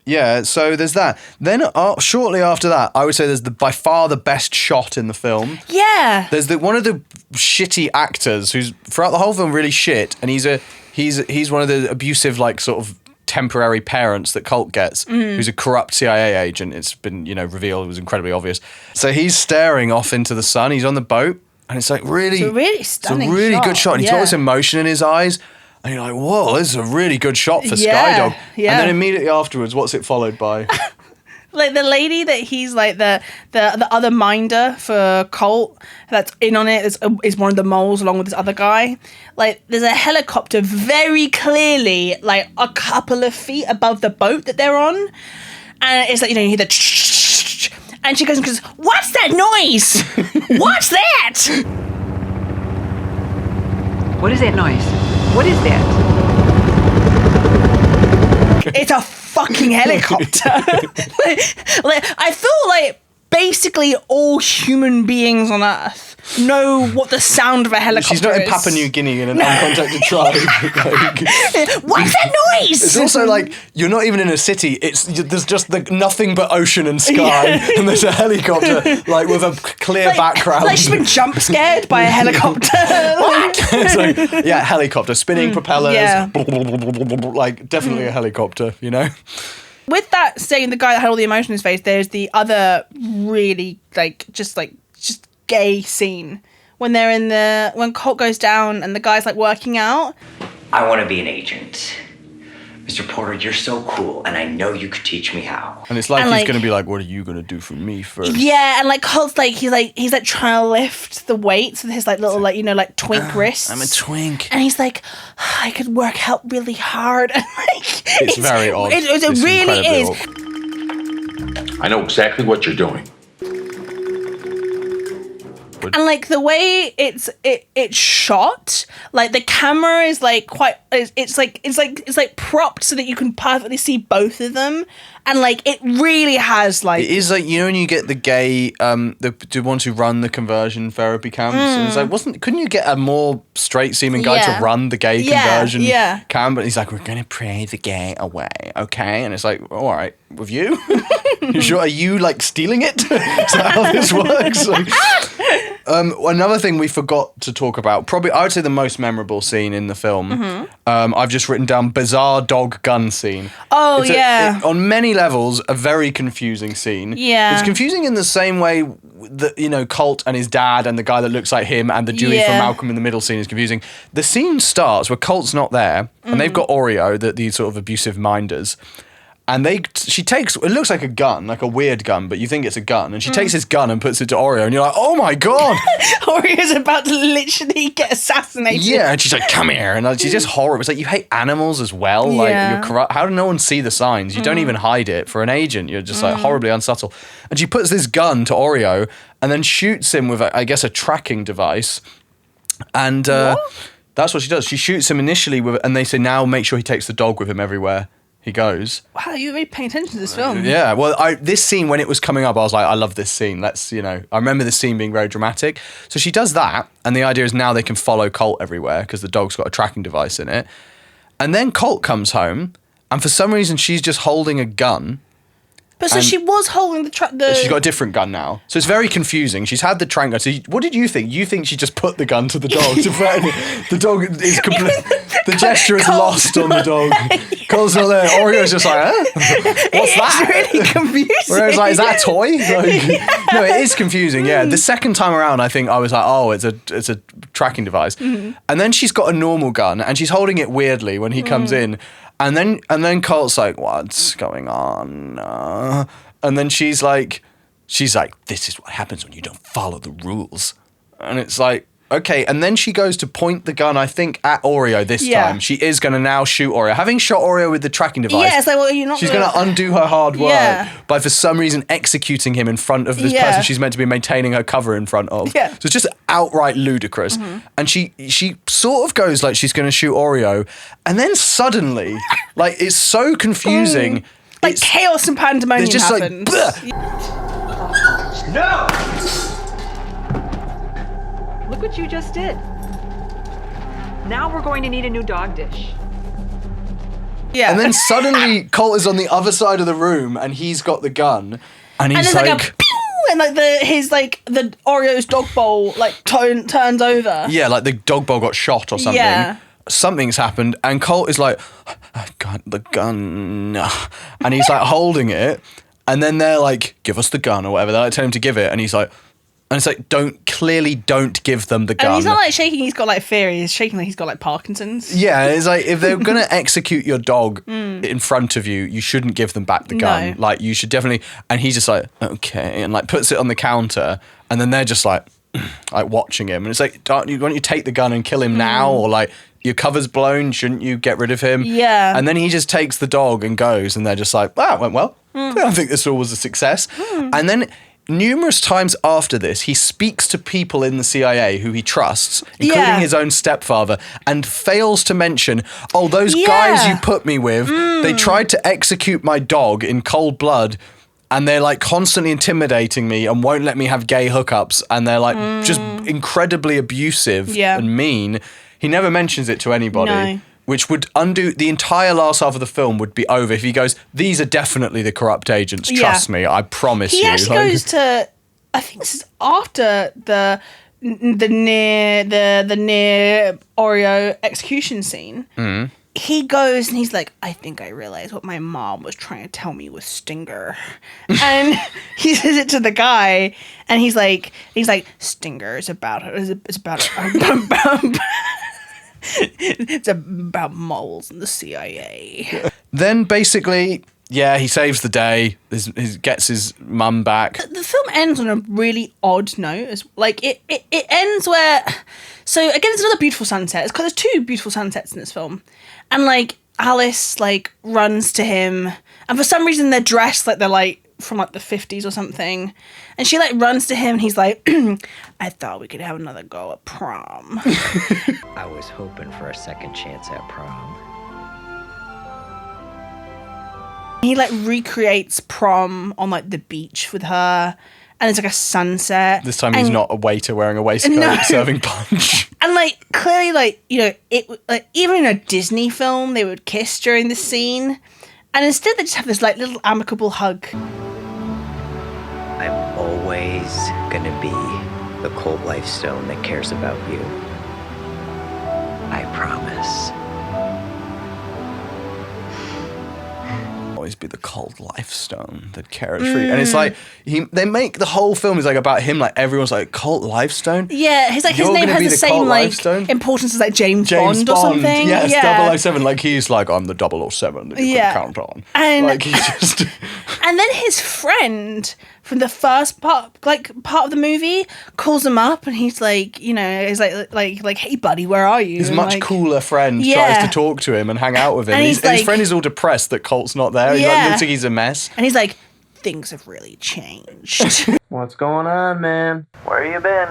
Yeah, so there's that. Then shortly after that, I would say there's by far the best shot in the film.
Yeah.
There's one of the shitty actors who's throughout the whole film really shit, and he's one of the abusive, like, sort of temporary parents that Colt gets, who's a corrupt CIA agent. It's been, revealed, it was incredibly obvious. So he's staring off into the sun, he's on the boat, and it's like really
stunning,
it's a really good shot. And he's got this emotion in his eyes. And you're like, whoa, this is a really good shot for Skydog.
Yeah.
And then immediately afterwards, what's it followed by?
Like the lady that he's like the other minder for Colt that's in on it is one of the moles along with this other guy. Like, there's a helicopter very clearly like a couple of feet above the boat that they're on. And it's like, you hear the and she goes, what's that noise? What's that?
What is that noise? What is that?
It's a fucking helicopter. like, I feel like basically all human beings on Earth know what the sound of a helicopter is.
She's not in Papua New Guinea in an uncontacted tribe.
What's that noise?
It's also like, you're not even in a city. There's just nothing but ocean and sky, and there's a helicopter like with a clear background.
Like she's been jump scared by a helicopter.
It's like, yeah, helicopter, spinning propellers.
Yeah.
Like, definitely a helicopter,
With that saying, the guy that had all the emotion in his face, there's the other really just gay scene when when Colt goes down and the guy's like working out.
I want to be an agent. Mr. Porter, you're so cool, and I know you could teach me how.
And it's like
And,
he's
like-
going to be like, what are you going to do for me first?
Yeah, and like Colt's like he's like trying to lift the weights with his like little like twink wrists.
I'm a twink.
And he's like, I could work out really hard. And like,
It's very odd.
It
It's
really
incredibly
is.
odd.
I know exactly what you're doing.
And like the way it's shot, like the camera is like quite it's like propped so that you can perfectly see both of them, and like it really has like
It is like, you know, when you get the gay, the ones who run the conversion therapy camps, and it's like, couldn't you get a more straight seeming guy
Yeah.
to run the gay
Yeah,
conversion
yeah.
camp? But he's like, we're going to pray the gay away, okay? And it's like, all right, with you? You sure? Are you like stealing it? Is that how this works? Like, another thing we forgot to talk about, probably I would say the most memorable scene in the film. I've just written down bizarre dog gun scene.
Oh,
It's
yeah.
on many levels, a very confusing scene.
Yeah.
It's confusing in the same way that, you know, Colt and his dad and the guy that looks like him and the Dewey from
Yeah.
Malcolm in the Middle scene is confusing. The scene starts where Colt's not there and they've got Oreo, the sort of abusive minders. And she takes, it looks like a gun, like a weird gun, but you think it's a gun. And she takes his gun and puts it to Oreo, and you're like, oh my God.
Oreo's about to literally get assassinated.
Yeah, and she's like, come here. And she's just horrible. It's like, you hate animals as well. Like,
Yeah.
you're corrupt. How did no one see the signs? You don't even hide it. For an agent, you're just like horribly unsubtle. And she puts this gun to Oreo and then shoots him with, I guess, a tracking device. And that's what she does. She shoots him initially with, and they say, now make sure he takes the dog with him everywhere he goes.
Wow, you're really paying attention to this film.
Yeah, well, this scene, when it was coming up, I was like, I love this scene. Let's, you know, I remember this scene being very dramatic. So she does that, and the idea is now they can follow Colt everywhere because the dog's got a tracking device in it. And then Colt comes home, and for some reason, she's just holding a gun.
But so
And-
she was holding the
She's got a different gun now. So it's very confusing. She's had the trank gun. So what did you think? You think she just put the gun to the dog to threaten it? The dog is complete. The gesture is lost on the dog. Colt's not there. Oreo's just like, huh? What's that?
It's really confusing.
Whereas like, is that a toy? Like, no, it is confusing. Yeah. The second time around, I think I was like, oh, it's a tracking device. And then she's got a normal gun and she's holding it weirdly when he comes in. And then Colt's like, what's going on? And then she's like, this is what happens when you don't follow the rules. And it's like, okay. And then she goes to point the gun, I think, at Oreo this time. She is going to now shoot Oreo. Having shot Oreo with the tracking device,
Yeah, it's like, well, you're not
she's going to undo her hard work
Yeah.
by, for some reason, executing him in front of this
Yeah.
person she's meant to be maintaining her cover in front of.
Yeah.
So it's just outright ludicrous. And she sort of goes like she's going to shoot Oreo. And then suddenly, like, it's so confusing.
like
It's,
chaos and pandemonium
there's just like,
happens.
"Bleh."
Look what you just did. Now we're going to need a new dog dish.
Yeah.
And then suddenly Colt is on the other side of the room and he's got the gun. And he's
and there's like a pew, and like the Oreo's dog bowl like turns over.
yeah, like the dog bowl got shot or something.
Yeah.
Something's happened, and Colt is like, I got the gun. And he's like holding it, and then they're like, give us the gun or whatever. They're like telling him to give it, and he's like, and it's like, don't give them the gun.
And he's not like shaking, he's got like fear, he's shaking like he's got like Parkinson's.
Yeah, it's like, if they're gonna execute your dog in front of you, you shouldn't give them back the gun.
No.
Like, you should definitely. And he's just like, okay, and like puts it on the counter, and then they're just like watching him, and it's like, why don't you take the gun and kill him now, or like, your cover's blown, shouldn't you get rid of him?
Yeah.
And then he just takes the dog and goes, and they're just like, wow, it went well. I don't think this all was a success. And then numerous times after this, he speaks to people in the CIA who he trusts, including
Yeah.
his own stepfather, and fails to mention, oh, those guys you put me with, they tried to execute my dog in cold blood, and they're like constantly intimidating me and won't let me have gay hookups, and they're like just incredibly abusive and mean. He never mentions it to anybody.
No.
Which would undo the entire last half of the film would be over if he goes, these are definitely the corrupt agents.
Yeah.
Trust me, I promise
He
you.
actually
Like-
goes to, I think this is after the near Oreo execution scene. He goes and he's like, I think I realized what my mom was trying to tell me was Stinger. And he says it to the guy, and he's like, Stinger is about It's about moles and the CIA.
Then basically, yeah, he saves the day. He gets his mum back.
The film ends on a really odd note. Like it ends where, so again, it's another beautiful sunset. It's because there's two beautiful sunsets in this film, and like Alice like runs to him, and for some reason they're dressed like they're like from like the 50s or something, and she like runs to him, and he's like, I thought we could have another go at prom.
I was hoping for a second chance at prom.
He like recreates prom on like the beach with her, and it's like a sunset.
This time he's not a waiter wearing a waistcoat serving punch.
And like clearly, like, you know, it like even in a Disney film they would kiss during the scene, and instead they just have this like little amicable hug.
I'm always gonna be the cold life stone that cares about you. I promise.
Always be the cold life stone that cares for you. And it's like they make the whole film is like about him, like everyone's like cold life stone.
Yeah, he's like his
You're
name
gonna
has
be
the
the
same
cult
like
lifestone?
importance as like James Bond or something.
Yes,
yeah.
007. Like he's like, I'm the 007 that you
Yeah.
can count on.
And-
like he just
And then his friend from the first part of the movie calls him up, and he's like, you know, he's like, hey buddy, where are you?
his
And
much
like,
cooler friend
Yeah.
tries to talk to him and hang out with him.
And
And
he's
his
like-
friend is all depressed that Colt's not there. He like,
Yeah.
looks like he's a mess.
And he's like, things have really changed.
What's going on, man? Where you been?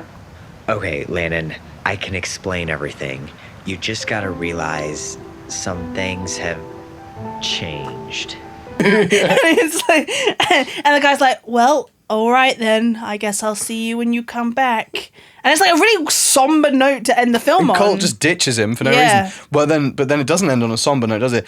Okay, Landon, I can explain everything. You just gotta realize some things have changed.
And it's like, and the guy's like, well, all right then, I guess I'll see you when you come back. And it's like a really somber note to end the film
And
on.
Colt just ditches him for no
Yeah.
reason. But then it doesn't end on a somber note, does it?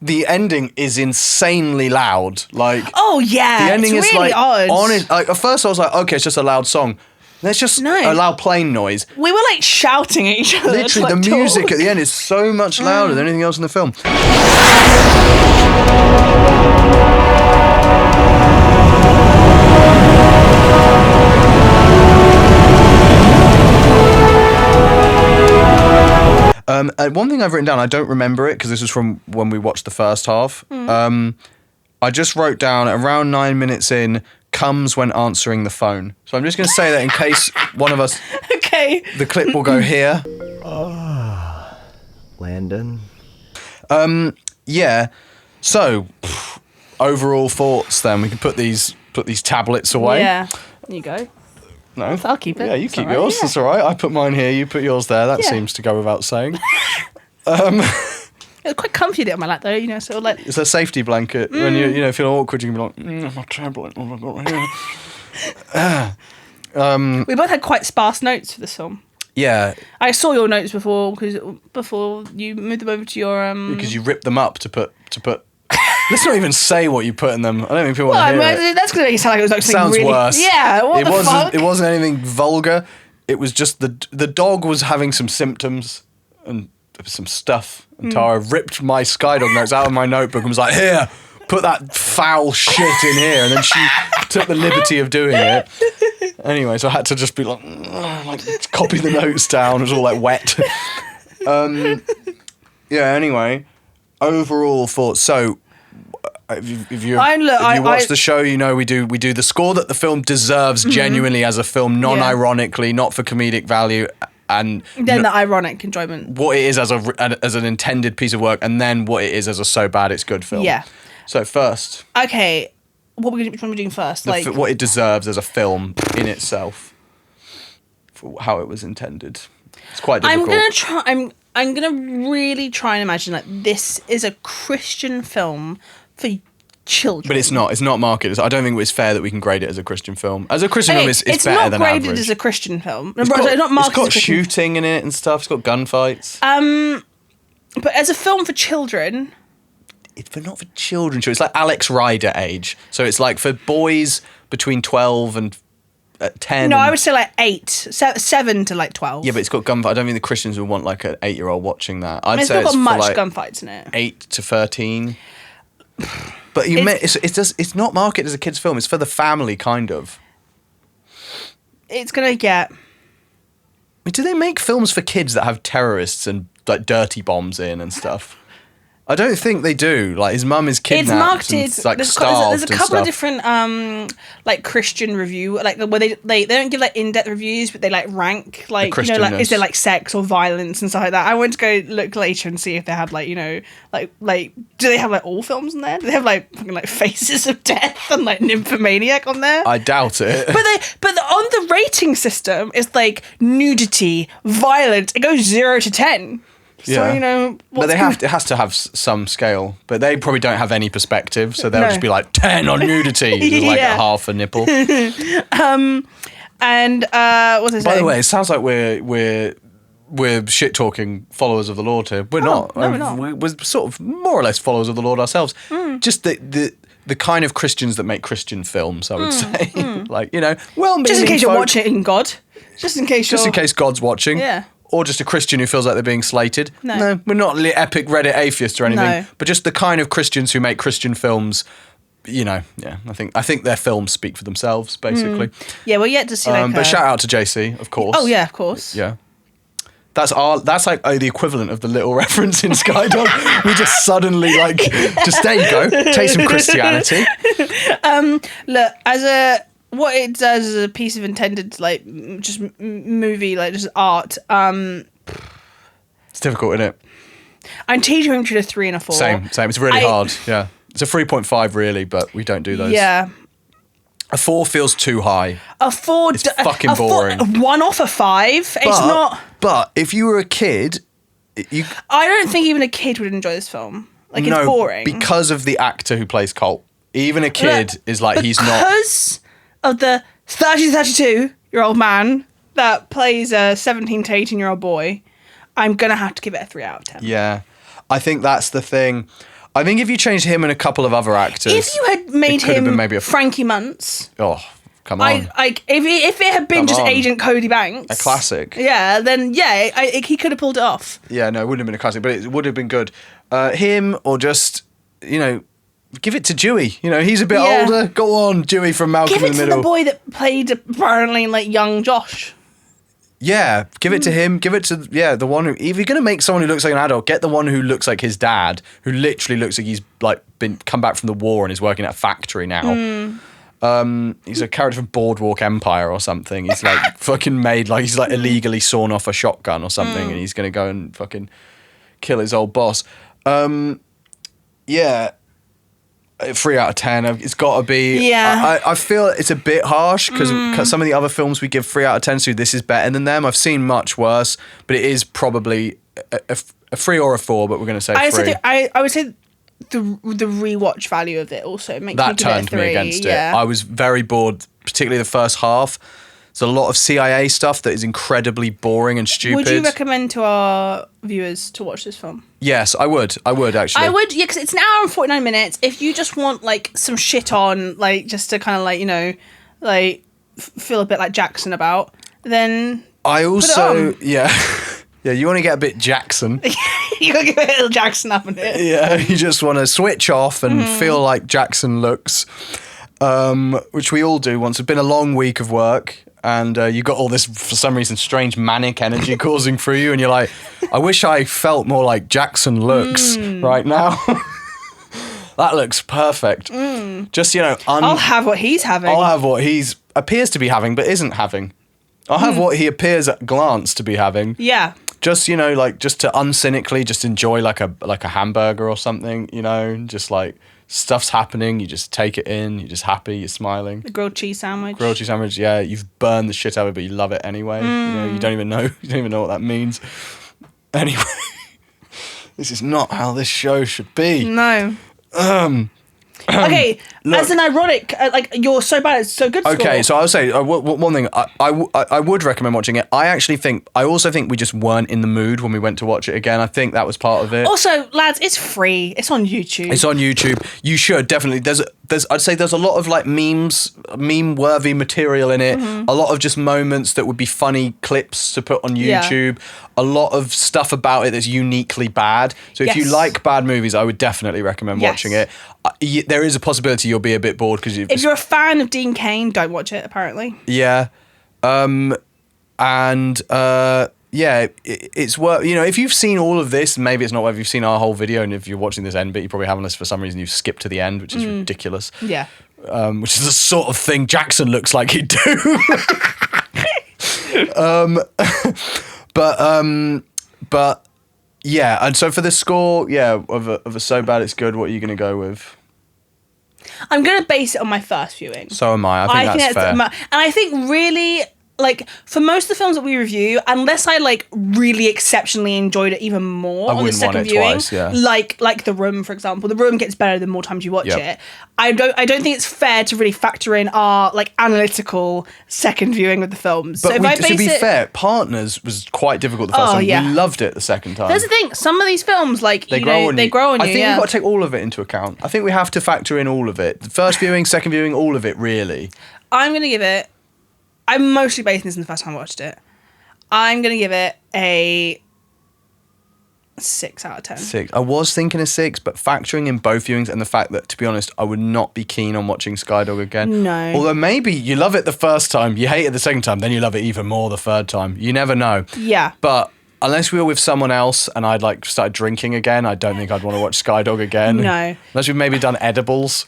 The ending is insanely loud. Like,
oh yeah,
the ending
it's
is
really
like
odd.
honest. Like at first I was like, okay, it's just a loud song. Let's just a loud plane noise.
We were like shouting at each other. to,
Literally,
like,
the music
talk.
at the end is so much louder than anything else in the film. One thing I've written down, I don't remember it because this was from when we watched the first half. I just wrote down around 9 minutes in, comes when answering the phone. So I'm just going to say that in case one of us...
Okay.
The clip will go here.
Landon.
Yeah. So, overall thoughts then. We can put these tablets away.
Yeah. There you go.
No.
I'll keep it.
Yeah, you
It's
keep
all right,
yours.
yeah.
That's all right. I put mine here. You put yours there. That
Yeah.
seems to go without saying.
It was quite comfy on my lap though, you know, sort of like...
It's a safety blanket. When you feel awkward, you can be like, my tablet. What have I got right here?
We both had quite sparse notes for this film.
Yeah,
I saw your notes before you moved them over to your
because you ripped them up to put. Let's not even say what you put in them. I don't think people
Well,
want to
I
hear
mean,
it.
that's going to make it sound like it was like something
Sounds
really...
worse.
Yeah, what
it
the
wasn't.
fuck?
It wasn't anything vulgar. It was just the dog was having some symptoms and some stuff. And Tara ripped my Skydog notes out of my notebook and was like, "Here, put that foul shit in here." And then she took the liberty of doing it. Anyway, so I had to just be like copy the notes down. It was all like wet. Yeah. Anyway, overall thoughts. So. If you watch the show, you know we do the score that the film deserves genuinely as a film, non-ironically, not for comedic value, and
then the ironic enjoyment.
What it is as an intended piece of work, and then what it is as a so bad it's good film.
Yeah.
So first,
Okay, which one are we doing first?
what it deserves as a film in itself, for how it was intended. It's quite difficult.
I'm gonna really try and imagine that this is a Christian film for children.
But it's not. It's not marketed. I don't think it's fair that we can grade it as a Christian film. As a Christian film, it's better than average.
It's not graded as a Christian film.
It's
not marketed
got
as a Christian-
shooting in it and stuff. It's got gunfights.
But as a film for children,
It's not for children. It's like Alex Rider age. So it's like for boys between 12 and 10.
no, I would say like 7 to like 12.
Yeah, but it's got gunfight. I don't think the Christians would want like an 8-year-old watching that. I'd
it's
say
not got much
for like
gunfights in it.
8 to 13. But it's not marketed as a kids' film. It's for the family, kind of.
It's gonna get
Do they make films for kids that have terrorists and like dirty bombs in and stuff? I don't think they do. Like his mum is kidnapped.
It's marketed.
And, like,
there's
starved
a
and
couple of
stuff.
different like Christian review, like where they don't give like in-depth reviews, but they like rank like like is there like sex or violence and stuff like that. I went to go look later and see if they had like like do they have like all films on there? Do they have like fucking like Faces of Death and like Nymphomaniac on there?
I doubt it.
But on the rating system, it's like nudity, violence. It goes 0 to 10. So,
but it has to have some scale. But they probably don't have any perspective, so they'll just be like 10 on nudity, with like a half a nipple.
And what's I saying?
By the way, it sounds like we're shit talking followers of the Lord here. We're not.
No, we're not.
We're sort of more or less followers of the Lord ourselves. Just the kind of Christians that make Christian films, I would say. Like, well-meaning
just in case you're
folk.
watching God. Just in case
God's watching.
Yeah.
Or just a Christian who feels like they're being slated.
No.
We're not epic Reddit atheists or anything.
No.
But just the kind of Christians who make Christian films. I think their films speak for themselves, basically.
Yeah, we're yet to see
but shout out to JC, of course.
Oh yeah, of course.
Yeah. That's like the equivalent of the little reference in Skydog. We just suddenly there you go, take some Christianity.
Look, what it does as a piece of intended just movie, just art.
It's difficult, isn't it?
I'm teetering between a 3 and a 4.
Same. It's really hard. Yeah, it's a 3.5 really, but we don't do those.
Yeah.
A 4 feels too high.
A 4.
It's fucking boring.
1 off a 5. It's not.
But if you were a kid,
I don't think even a kid would enjoy this film. It's boring
because of the actor who plays Colt. Even a kid is like he's not.
Because of the 32-year-old man that plays a 17 to 18-year-old boy, I'm gonna have to give it a 3 out of 10.
Yeah, I think that's the thing. I think if you changed him and a couple of other actors,
if you had made him maybe Frankie Muntz,
come on,
if it had been just Agent Cody Banks,
a classic,
then he could have pulled it off.
Yeah, no, it wouldn't have been a classic, but it would have been good. Him or just give it to Dewey. He's a bit older. Go on, Dewey from Malcolm in the Middle.
Give it to the boy that played apparently young Josh.
Yeah, give it to him. Give it to the one who. If you're gonna make someone who looks like an adult, get the one who looks like his dad, who literally looks like he's been come back from the war and is working at a factory now. He's a character from Boardwalk Empire or something. He's fucking made he's illegally sawn off a shotgun or something, and he's gonna go and fucking kill his old boss. 3 out of 10. It's got to be.
Yeah.
I feel it's a bit harsh because some of the other films we give 3 out of 10 to, this is better than them. I've seen much worse, but it is probably a 3 or a 4, but we're going to say 3.
I would say the rewatch value of it also makes
that
me give it a 3.
Turned me against it.
Yeah.
I was very bored, particularly the first half. There's a lot of CIA stuff that is incredibly boring and stupid.
Would you recommend to our viewers to watch this film?
Yes, I would. I would actually.
I would, yeah, because it's an hour and 49 minutes. If you just want some shit on, just to kind of feel a bit like Jackson about, then
I also
put it on.
yeah, you want to get a bit Jackson.
You gotta give it a little Jackson up in it.
Yeah, you just want to switch off and feel like Jackson looks, which we all do once it's been a long week of work. And you got all this, for some reason, strange manic energy coursing through you. And you're like, I wish I felt more like Jackson looks right now. That looks perfect. Just,
I'll have what he's having.
I'll have what he appears to be having, but isn't having. I'll have what he appears at glance to be having.
Yeah.
Just, just to uncynically just enjoy like a hamburger or something, just stuff's happening, you just take it in, you're just happy, you're smiling.
The grilled cheese sandwich.
Yeah, you've burned the shit out of it, but you love it anyway. You don't even know what that means. Anyway, this is not how this show should be.
No. Okay, look, as an ironic, you're so bad, it's so good.
Okay,
score.
so I'll say one thing. I would recommend watching it. I also think we just weren't in the mood when we went to watch it again. I think that was part of it.
Also, lads, it's free. It's on YouTube. You should definitely. I'd say there's a lot of meme-worthy material in it. A lot of just moments that would be funny clips to put on YouTube. Yeah. A lot of stuff about it that's uniquely bad. So if you like bad movies, I would definitely recommend watching it. There is a possibility you'll be a bit bored because if you're a fan of Dean Cain, don't watch it. Apparently.
Yeah. And it's worth, if you've seen all of this, maybe it's not whether you've seen our whole video, and if you're watching this end bit, you probably haven't, unless for some reason you've skipped to the end, which is ridiculous.
Yeah.
Which is the sort of thing Jackson looks like he'd do. But yeah, and so for the score, of a So Bad It's Good, what are you going to go with?
I'm going to base it on my first viewing.
So am I. I think that's fair.
And I think really, like, for most of the films that we review, unless I, like, really exceptionally enjoyed it even more on the second viewing,
twice, yeah.
like The Room, for example. The Room gets better the more times you watch it. I don't think it's fair to really factor in our, like, analytical second viewing of the films.
But to be fair, Partners was quite difficult the first time.
Yeah.
We loved it the second time.
That's the thing. Some of these films, like, they grow on you.
I think you've got to take all of it into account. I think we have to factor in all of it. The first viewing, second viewing, all of it, really.
I'm going to give it... I'm mostly basing this on the first time I watched it. I'm going to give it a 6 out of 10.
6. I was thinking a 6, but factoring in both viewings and the fact that, to be honest, I would not be keen on watching Skydog again.
No.
Although maybe you love it the first time, you hate it the second time, then you love it even more the third time. You never know.
Yeah.
But unless we were with someone else and I'd like started drinking again, I don't think I'd want to watch Skydog again.
No.
Unless we've maybe done edibles.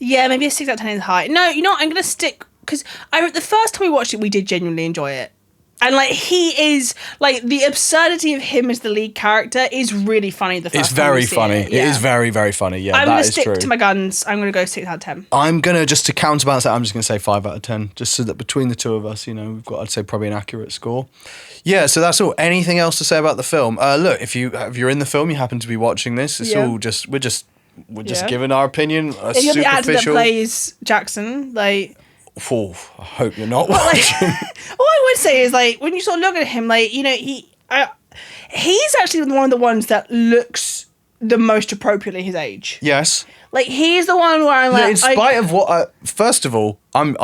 Yeah, maybe a 6 out of 10 is high. No, you know what? I'm going to stick... Because the first time we watched it, we did genuinely enjoy it. And, like, he is... Like, the absurdity of him as the lead character is really funny the first
It's very funny.
It. Yeah.
It is very, very funny. Yeah,
I'm going
that
to
is
stick
true.
to my guns. I'm going to go 6 out of 10.
I'm going to, just to counterbalance that, I'm just going to say 5 out of 10. Just so that between the two of us, we've got, I'd say, probably an accurate score. Yeah, so that's all. Anything else to say about the film? Look, if you're in the film, you happen to be watching this, it's all just... We're just giving our opinion.
If you're the actor that plays Jackson, like...
Oh, I hope you're not watching.
All I would say is, like, when you sort of look at him, like, he's actually one of the ones that looks the most appropriately his age.
Yes.
Like, he's the one where I'm like...
In spite of what first of all, I'm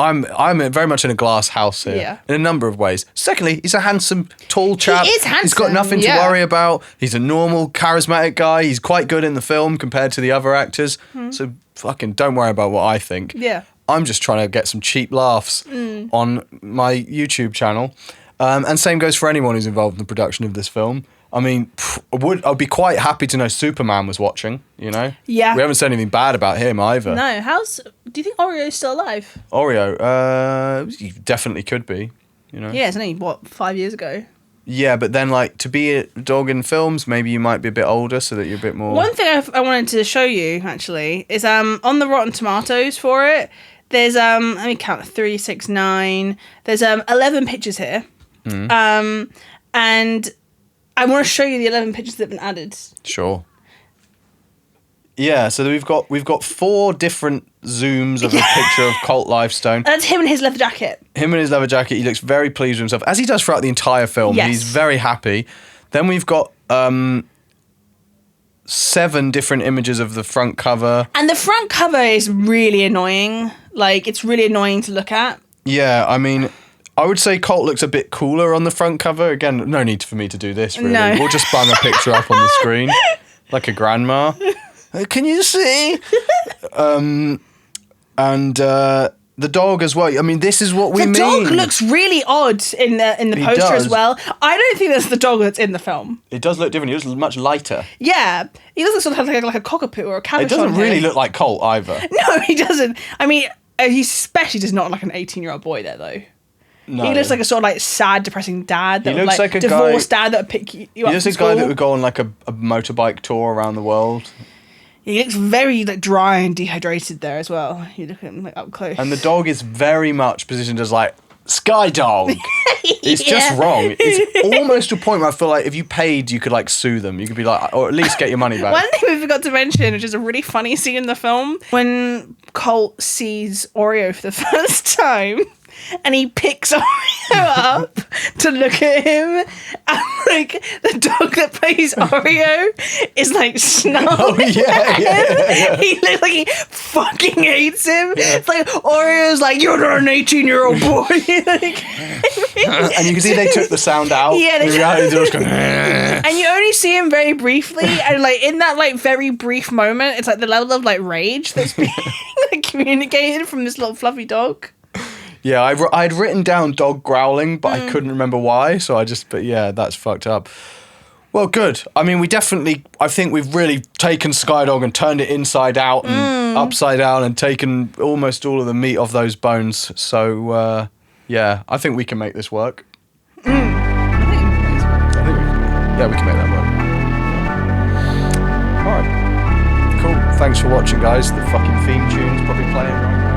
very much in a glass house here in a number of ways. Secondly, he's a handsome, tall chap.
He is handsome.
He's got nothing to worry about. He's a normal, charismatic guy. He's quite good in the film compared to the other actors. So fucking don't worry about what I think.
Yeah.
I'm just trying to get some cheap laughs on my YouTube channel. And same goes for anyone who's involved in the production of this film. I mean, I'd be quite happy to know Superman was watching,
Yeah.
We haven't said anything bad about him either.
No, do you think Oreo's still alive?
Oreo, he definitely could be,
Yeah, it's only, 5 years ago?
Yeah, but then, like, to be a dog in films, maybe you might be a bit older so that you're a bit more...
One thing I wanted to show you, actually, is on the Rotten Tomatoes for it, there's, let me count, 3, 6, 9, there's 11 pictures here. And I want to show you the 11 pictures that have been added.
Sure. Yeah, so we've got 4 different zooms of a picture of Colt Lifestone.
That's him in his leather jacket.
Him in his leather jacket. He looks very pleased with himself, as he does throughout the entire film.
Yes.
He's very happy. Then we've got 7 different images of the front cover.
And the front cover is really annoying. Like, it's really annoying to look at.
Yeah, I mean... I would say Colt looks a bit cooler on the front cover. Again, no need for me to do this, really.
No.
We'll just bang a picture up on the screen, like a grandma. Can you see? And the dog as well. I mean, this is what we mean.
The dog looks really odd in the poster as well. I don't think that's the dog that's in the film.
It does look different. He looks much lighter.
Yeah. He doesn't sort of have like a cockapoo or a cabochon.
It doesn't really look like Colt either.
No, he doesn't. I mean, he especially does not look like an 18-year-old boy there, though.
No.
He looks like a sort of like sad, depressing dad. That
He looks like a
divorced
guy,
dad that would pick you up.
He looks like a guy that would go on like a motorbike tour around the world.
He looks very like dry and dehydrated there as well. You look at him like up close.
And the dog is very much positioned as like Skydog. It's just wrong. It's almost to a point where I feel like if you paid, you could like sue them. You could be like, or at least get your money back.
One thing we forgot to mention, which is a really funny scene in the film, when Colt sees Oreo for the first time. And he picks Oreo up to look at him, and like the dog that plays Oreo is like snarling at him. He looks like he fucking hates him. It's like Oreo's like, "You're not an 18-year-old boy."
And you can see they took the sound out.
Yeah, they
just going,
and you only see him very briefly, and like in that like very brief moment, it's like the level of like rage that's being like, communicated from this little fluffy dog.
Yeah, I'd written down dog growling, but I couldn't remember why. So but yeah, that's fucked up. Well, good. I mean, I think we've really taken Skydog and turned it inside out and upside down and taken almost all of the meat off those bones. So, yeah, I think we can make this work. We can make that work. All right. Cool. Thanks for watching, guys. The fucking theme tune's probably playing right now.